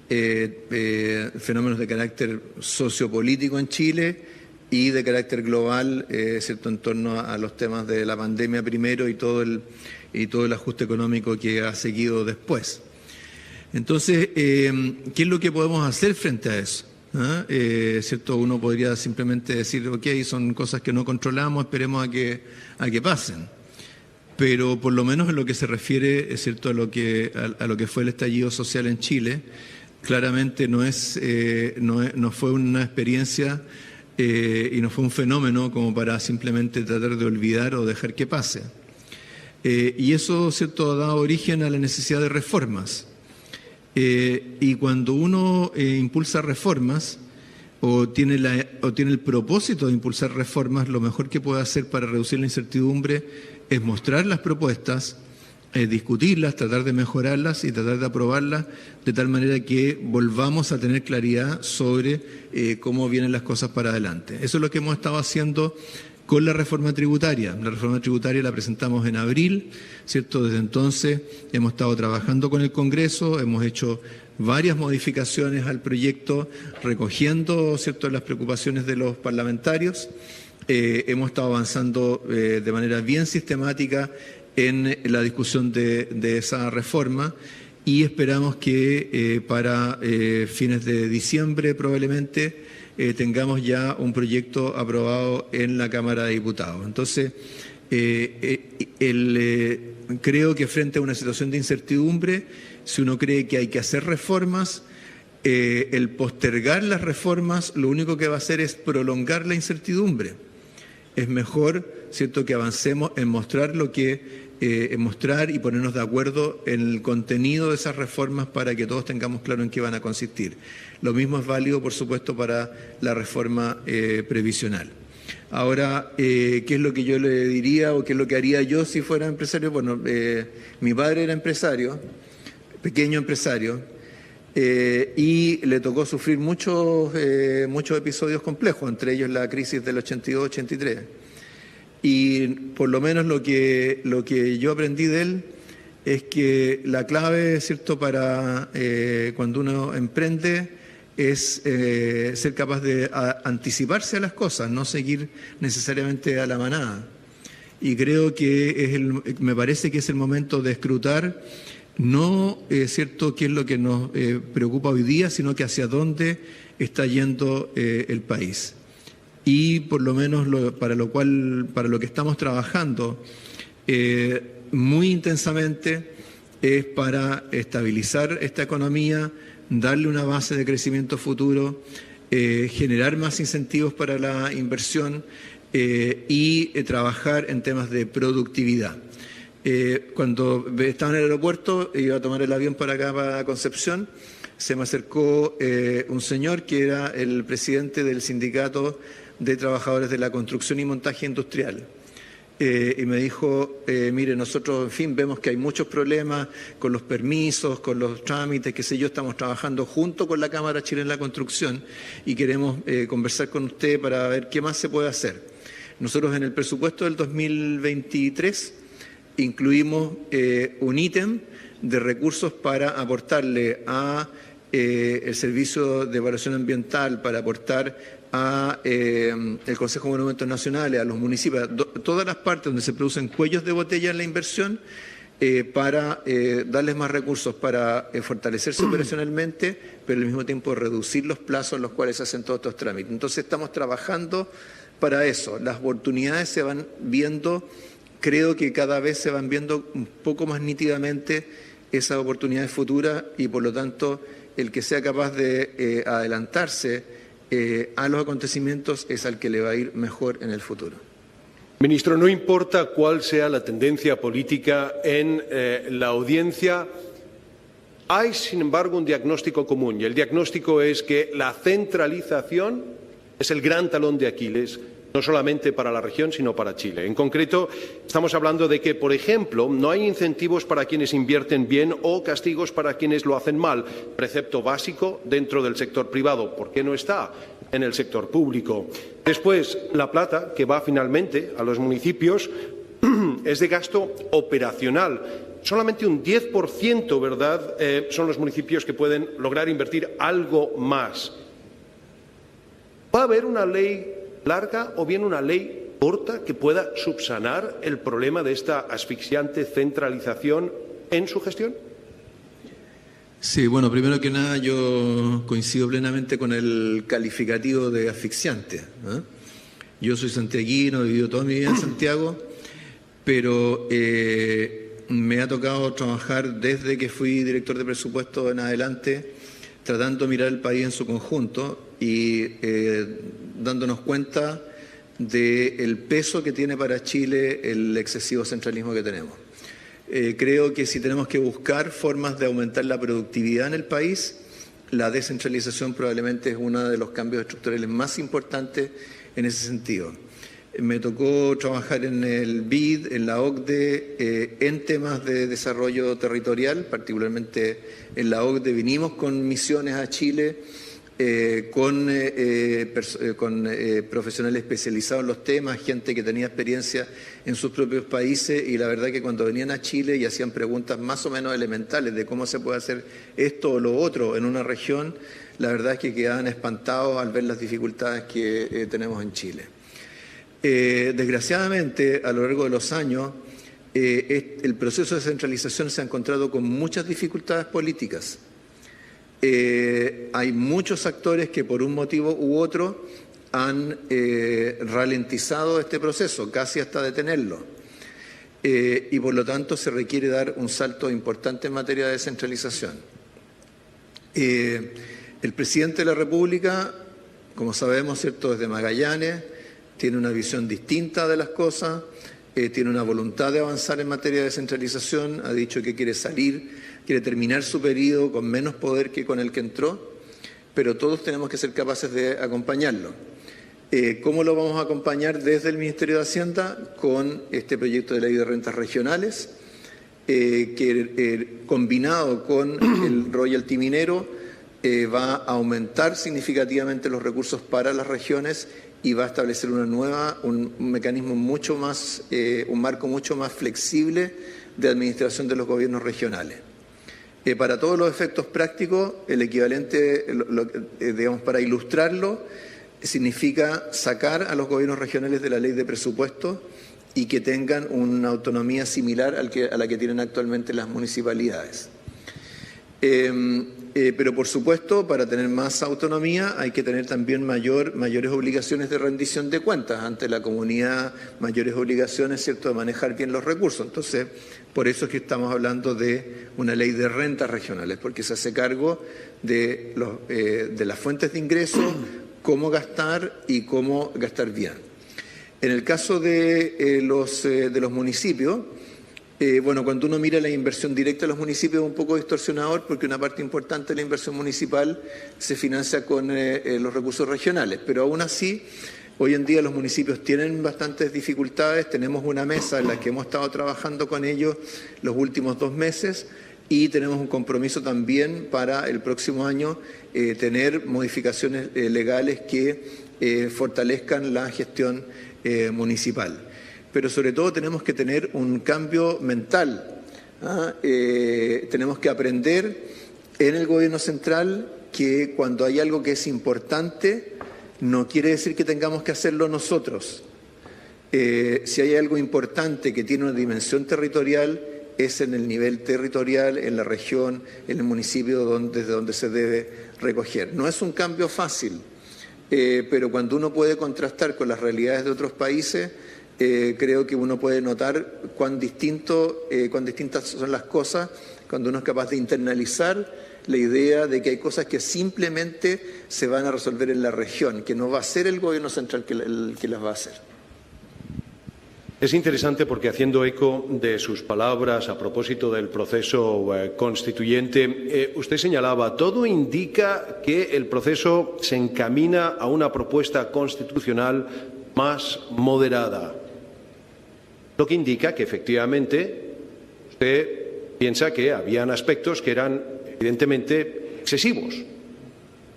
S1: fenómenos de carácter sociopolítico en Chile y de carácter global, ¿cierto?, en torno a los temas de la pandemia primero y todo el ajuste económico que ha seguido después. Entonces, ¿qué es lo que podemos hacer frente a eso? ¿Cierto? Uno podría simplemente decir, ok, son cosas que no controlamos, esperemos a que pasen. Pero por lo menos en lo que se refiere, ¿cierto?, a lo que fue el estallido social en Chile, claramente no fue una experiencia y no fue un fenómeno como para simplemente tratar de olvidar o dejar que pase. Y eso, ¿cierto?, ha dado origen a la necesidad de reformas. Y cuando uno impulsa reformas o tiene el propósito de impulsar reformas, lo mejor que puede hacer para reducir la incertidumbre es mostrar las propuestas, discutirlas, tratar de mejorarlas y tratar de aprobarlas de tal manera que volvamos a tener claridad sobre cómo vienen las cosas para adelante. Eso es lo que hemos estado haciendo con la reforma tributaria. La reforma tributaria la presentamos en abril, ¿cierto? Desde entonces hemos estado trabajando con el Congreso, hemos hecho varias modificaciones al proyecto, recogiendo, ¿cierto?, las preocupaciones de los parlamentarios. Hemos estado avanzando de manera bien sistemática en la discusión de esa reforma y esperamos que para fines de diciembre probablemente tengamos ya un proyecto aprobado en la Cámara de Diputados. Entonces, creo que frente a una situación de incertidumbre, si uno cree que hay que hacer reformas, el postergar las reformas lo único que va a hacer es prolongar la incertidumbre. Es mejor, ¿cierto?, que avancemos en mostrar mostrar y ponernos de acuerdo en el contenido de esas reformas para que todos tengamos claro en qué van a consistir. Lo mismo es válido, por supuesto, para la reforma previsional. Ahora, ¿qué es lo que yo le diría o qué es lo que haría yo si fuera empresario? Bueno, mi padre era empresario, pequeño empresario, y le tocó sufrir muchos episodios complejos, entre ellos la crisis del 82-83. Y por lo menos lo que yo aprendí de él es que la clave, ¿cierto?, para cuando uno emprende es ser capaz de anticiparse a las cosas, no seguir necesariamente a la manada. Y creo que me parece que es el momento de escrutar no cierto qué es lo que nos preocupa hoy día, sino que hacia dónde está yendo el país. Y por lo menos para lo que estamos trabajando muy intensamente es para estabilizar esta economía, darle una base de crecimiento futuro, generar más incentivos para la inversión y trabajar en temas de productividad. Cuando estaba en el aeropuerto, iba a tomar el avión para acá, para Concepción, se me acercó un señor que era el presidente del Sindicato de Trabajadores de la Construcción y Montaje Industrial. Y me dijo, mire, nosotros, en fin, vemos que hay muchos problemas con los permisos, con los trámites, qué sé yo, estamos trabajando junto con la Cámara Chilena de la Construcción y queremos conversar con usted para ver qué más se puede hacer. Nosotros en el presupuesto del 2023 incluimos un ítem de recursos para aportarle a el Servicio de Evaluación Ambiental, para aportar a el Consejo de Monumentos Nacionales, a los municipios, todas las partes donde se producen cuellos de botella en la inversión, para darles más recursos para fortalecerse operacionalmente, pero al mismo tiempo reducir los plazos en los cuales se hacen todos estos trámites. Entonces estamos trabajando para eso. Las oportunidades se van viendo, creo que cada vez se van viendo un poco más nítidamente esas oportunidades futuras y por lo tanto el que sea capaz de adelantarse a los acontecimientos es al que le va a ir mejor en el futuro.
S2: Ministro, no importa cuál sea la tendencia política en la audiencia, hay, sin embargo, un diagnóstico común, y el diagnóstico es que la centralización es el gran talón de Aquiles no solamente para la región, sino para Chile. En concreto, estamos hablando de que, por ejemplo, no hay incentivos para quienes invierten bien o castigos para quienes lo hacen mal. Precepto básico dentro del sector privado. ¿Por qué no está en el sector público? Después, la plata que va finalmente a los municipios es de gasto operacional. Solamente un 10%, ¿verdad?, son los municipios que pueden lograr invertir algo más. ¿Va a haber una ley larga o bien una ley corta que pueda subsanar el problema de esta asfixiante centralización en su gestión?
S1: Sí, bueno, primero que nada yo coincido plenamente con el calificativo de asfixiante, ¿eh? Yo soy santiaguino, he vivido toda mi vida en Santiago, pero me ha tocado trabajar desde que fui director de presupuesto en adelante, tratando de mirar el país en su conjunto y dándonos cuenta del peso que tiene para Chile el excesivo centralismo que tenemos. Creo que si tenemos que buscar formas de aumentar la productividad en el país, la descentralización probablemente es uno de los cambios estructurales más importantes en ese sentido. Me tocó trabajar en el BID, en la OCDE, en temas de desarrollo territorial, particularmente en la OCDE vinimos con misiones a Chile, con profesionales especializados en los temas, gente que tenía experiencia en sus propios países, y la verdad que cuando venían a Chile y hacían preguntas más o menos elementales de cómo se puede hacer esto o lo otro en una región, la verdad es que quedaban espantados al ver las dificultades que tenemos en Chile. Desgraciadamente, a lo largo de los años, el proceso de descentralización se ha encontrado con muchas dificultades políticas. Hay muchos actores que por un motivo u otro han ralentizado este proceso, casi hasta detenerlo. Y por lo tanto se requiere dar un salto importante en materia de descentralización. El presidente de la República, como sabemos, ¿cierto?, desde Magallanes, tiene una visión distinta de las cosas, tiene una voluntad de avanzar en materia de descentralización, ha dicho que quiere quiere terminar su periodo con menos poder que con el que entró, pero todos tenemos que ser capaces de acompañarlo. ¿Cómo lo vamos a acompañar desde el Ministerio de Hacienda? Con este proyecto de ley de rentas regionales, que combinado con el royalty minero va a aumentar significativamente los recursos para las regiones y va a establecer un mecanismo mucho más, un marco mucho más flexible de administración de los gobiernos regionales. Para todos los efectos prácticos, el equivalente, digamos, para ilustrarlo, significa sacar a los gobiernos regionales de la ley de presupuesto y que tengan una autonomía similar a la que tienen actualmente las municipalidades. Pero, por supuesto, para tener más autonomía hay que tener también mayores obligaciones de rendición de cuentas ante la comunidad, mayores obligaciones, ¿cierto?, de manejar bien los recursos. Entonces, por eso es que estamos hablando de una ley de rentas regionales, porque se hace cargo de las fuentes de ingresos, cómo gastar y cómo gastar bien. En el caso de los municipios, bueno, cuando uno mira la inversión directa de los municipios es un poco distorsionador porque una parte importante de la inversión municipal se financia con los recursos regionales, pero aún así hoy en día los municipios tienen bastantes dificultades. Tenemos una mesa en la que hemos estado trabajando con ellos los últimos 2 meses y tenemos un compromiso también para el próximo año tener modificaciones legales que fortalezcan la gestión municipal. Pero sobre todo tenemos que tener un cambio mental. Tenemos que aprender en el gobierno central que cuando hay algo que es importante, no quiere decir que tengamos que hacerlo nosotros. Si hay algo importante que tiene una dimensión territorial, es en el nivel territorial, en la región, en el municipio desde donde se debe recoger. No es un cambio fácil, pero cuando uno puede contrastar con las realidades de otros países, creo que uno puede notar cuán distintas son las cosas cuando uno es capaz de internalizar la idea de que hay cosas que simplemente se van a resolver en la región, que no va a ser el gobierno central el que las va a hacer.
S2: Es interesante porque, haciendo eco de sus palabras a propósito del proceso constituyente, usted señalaba, todo indica que el proceso se encamina a una propuesta constitucional más moderada. Lo que indica que efectivamente usted piensa que habían aspectos que eran evidentemente excesivos.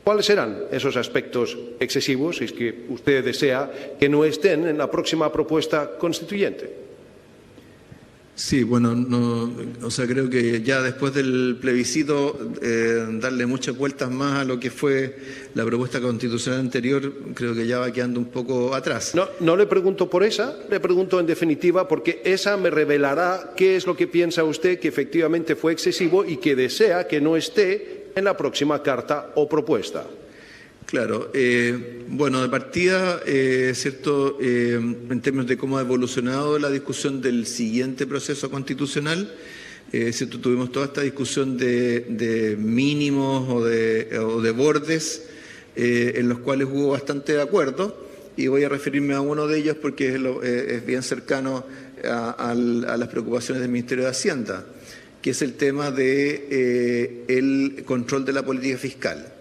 S2: ¿Cuáles eran esos aspectos excesivos si es que usted desea que no estén en la próxima propuesta constituyente?
S1: Sí, bueno, creo que ya después del plebiscito darle muchas vueltas más a lo que fue la propuesta constitucional anterior, creo que ya va quedando un poco atrás.
S2: No le pregunto por esa, le pregunto en definitiva porque esa me revelará qué es lo que piensa usted que efectivamente fue excesivo y que desea que no esté en la próxima carta o propuesta.
S1: Claro, de partida, cierto, en términos de cómo ha evolucionado la discusión del siguiente proceso constitucional, cierto, tuvimos toda esta discusión de mínimos o de bordes, en los cuales hubo bastante de acuerdo, y voy a referirme a uno de ellos porque es bien cercano a las preocupaciones del Ministerio de Hacienda, que es el tema de el control de la política fiscal.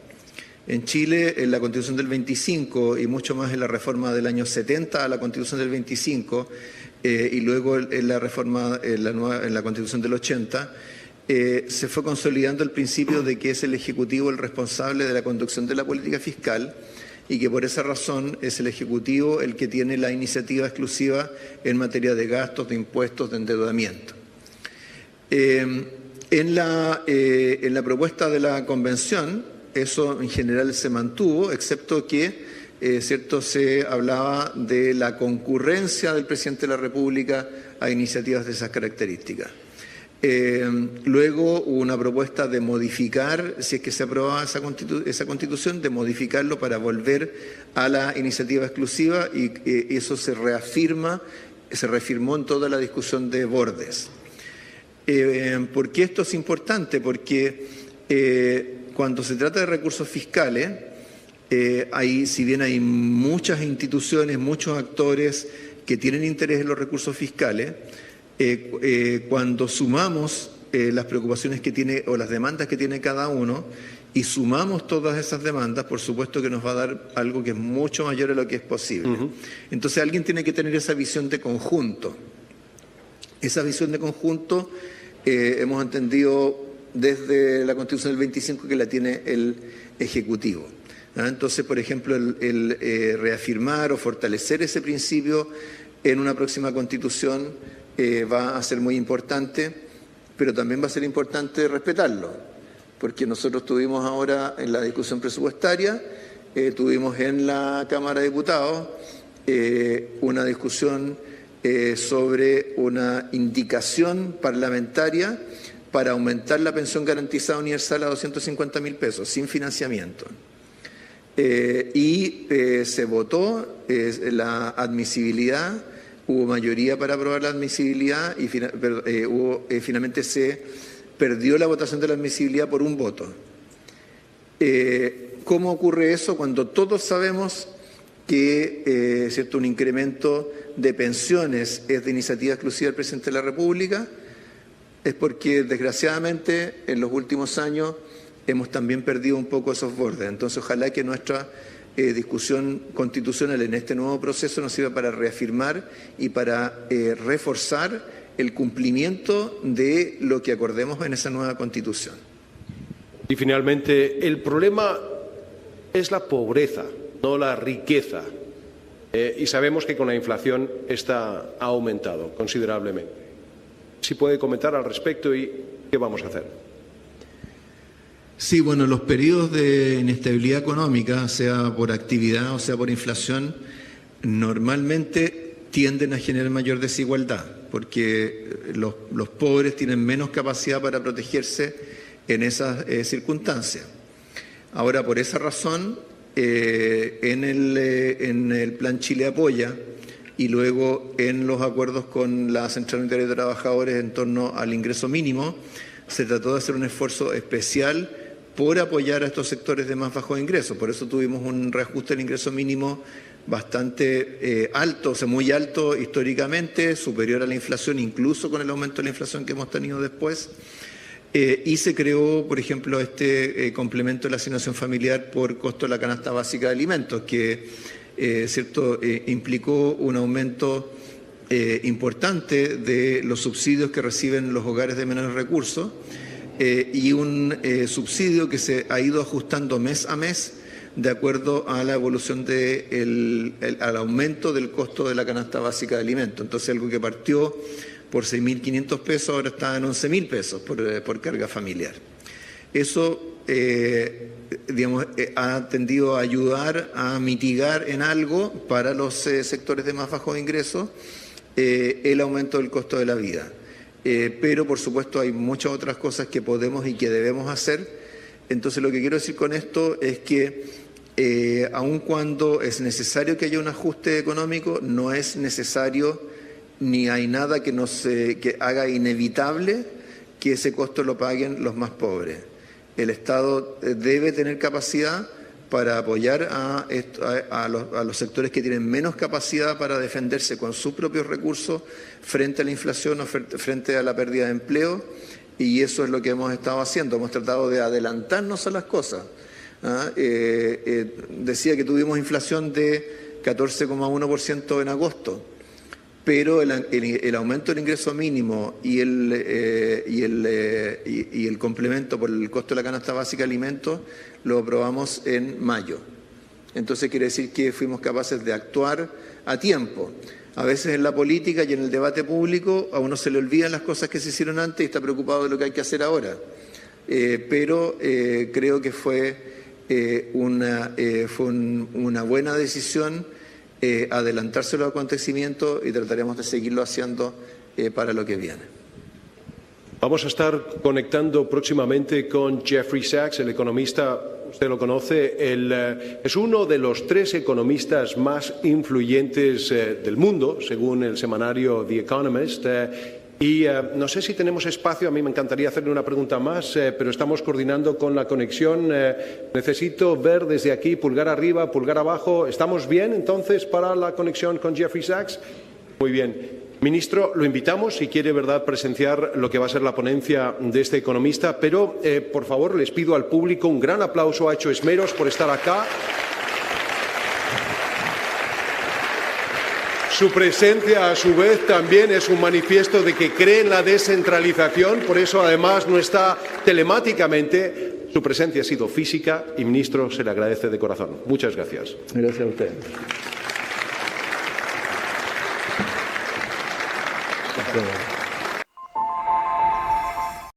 S1: En Chile, en la Constitución del 25 y mucho más en la reforma del año 70 a la Constitución del 25 y luego en la reforma en la Constitución del 80, se fue consolidando el principio de que es el Ejecutivo el responsable de la conducción de la política fiscal y que por esa razón es el Ejecutivo el que tiene la iniciativa exclusiva en materia de gastos, de impuestos, de endeudamiento. En la propuesta de la Convención, eso en general se mantuvo, excepto que se hablaba de la concurrencia del presidente de la República a iniciativas de esas características. Luego hubo una propuesta de modificar, si es que se aprobaba esa constitución, de modificarlo para volver a la iniciativa exclusiva y eso se reafirmó en toda la discusión de bordes. ¿Por qué esto es importante? Porque cuando se trata de recursos fiscales, si bien hay muchas instituciones, muchos actores que tienen interés en los recursos fiscales, cuando sumamos las preocupaciones que tiene o las demandas que tiene cada uno y sumamos todas esas demandas, por supuesto que nos va a dar algo que es mucho mayor a lo que es posible. Entonces alguien tiene que tener esa visión de conjunto. Esa visión de conjunto hemos entendido desde la Constitución del 25 que la tiene el Ejecutivo. Entonces, por ejemplo, el reafirmar o fortalecer ese principio en una próxima Constitución va a ser muy importante, pero también va a ser importante respetarlo, porque nosotros tuvimos ahora en la discusión presupuestaria, tuvimos en la Cámara de Diputados una discusión sobre una indicación parlamentaria para aumentar la pensión garantizada universal a 250.000 pesos, sin financiamiento. Se votó la admisibilidad, hubo mayoría para aprobar la admisibilidad y finalmente se perdió la votación de la admisibilidad por un voto. ¿Cómo ocurre eso? Cuando todos sabemos que un incremento de pensiones es de iniciativa exclusiva del presidente de la República, es porque desgraciadamente en los últimos años hemos también perdido un poco esos bordes. Entonces ojalá que nuestra discusión constitucional en este nuevo proceso nos sirva para reafirmar y para reforzar el cumplimiento de lo que acordemos en esa nueva Constitución.
S2: Y finalmente, el problema es la pobreza, no la riqueza. Y sabemos que con la inflación ha aumentado considerablemente. Si puede comentar al respecto y qué vamos a hacer.
S1: Sí, bueno, los periodos de inestabilidad económica, sea por actividad o sea por inflación, normalmente tienden a generar mayor desigualdad, porque los pobres tienen menos capacidad para protegerse en esas circunstancias. Ahora, por esa razón, en el Plan Chile Apoya y luego en los acuerdos con la Central Unitaria de Trabajadores en torno al ingreso mínimo, se trató de hacer un esfuerzo especial por apoyar a estos sectores de más bajos ingresos. Por eso tuvimos un reajuste del ingreso mínimo bastante alto, o sea, muy alto históricamente, superior a la inflación, incluso con el aumento de la inflación que hemos tenido después. Y se creó, por ejemplo, este complemento de la asignación familiar por costo de la canasta básica de alimentos, que ¿cierto? Implicó un aumento importante de los subsidios que reciben los hogares de menores recursos y un subsidio que se ha ido ajustando mes a mes de acuerdo a la evolución al aumento del costo de la canasta básica de alimentos. Entonces, algo que partió por 6.500 pesos ahora está en 11.000 pesos por carga familiar. Eso, ha tendido a ayudar a mitigar en algo para los sectores de más bajos ingresos el aumento del costo de la vida. Pero, por supuesto, hay muchas otras cosas que podemos y que debemos hacer. Entonces, lo que quiero decir con esto es que aun cuando es necesario que haya un ajuste económico, no es necesario ni hay nada que haga inevitable que ese costo lo paguen los más pobres. El Estado debe tener capacidad para apoyar a los sectores que tienen menos capacidad para defenderse con sus propios recursos frente a la inflación o frente a la pérdida de empleo, y eso es lo que hemos estado haciendo. Hemos tratado de adelantarnos a las cosas. Decía que tuvimos inflación de 14,1% en agosto, pero el aumento del ingreso mínimo y el complemento por el costo de la canasta básica de alimentos lo aprobamos en mayo. Entonces quiere decir que fuimos capaces de actuar a tiempo. A veces en la política y en el debate público a uno se le olvidan las cosas que se hicieron antes y está preocupado de lo que hay que hacer ahora. Pero creo que fue una buena decisión adelantarse los acontecimientos y trataremos de seguirlo haciendo para lo que viene.
S2: Vamos a estar conectando próximamente con Jeffrey Sachs, el economista, usted lo conoce, es uno de los 3 economistas más influyentes del mundo, según el semanario The Economist. No sé si tenemos espacio, a mí me encantaría hacerle una pregunta más, pero estamos coordinando con la conexión. Necesito ver desde aquí, pulgar arriba, pulgar abajo. ¿Estamos bien entonces para la conexión con Jeffrey Sachs? Muy bien. Ministro, lo invitamos si quiere, ¿verdad?, presenciar lo que va a ser la ponencia de este economista, pero por favor les pido al público un gran aplauso, ha hecho esmeros por estar acá. Su presencia, a su vez, también es un manifiesto de que cree en la descentralización, por eso, además, no está telemáticamente. Su presencia ha sido física y, ministro, se le agradece de corazón. Muchas gracias.
S1: Gracias a usted. Hasta luego.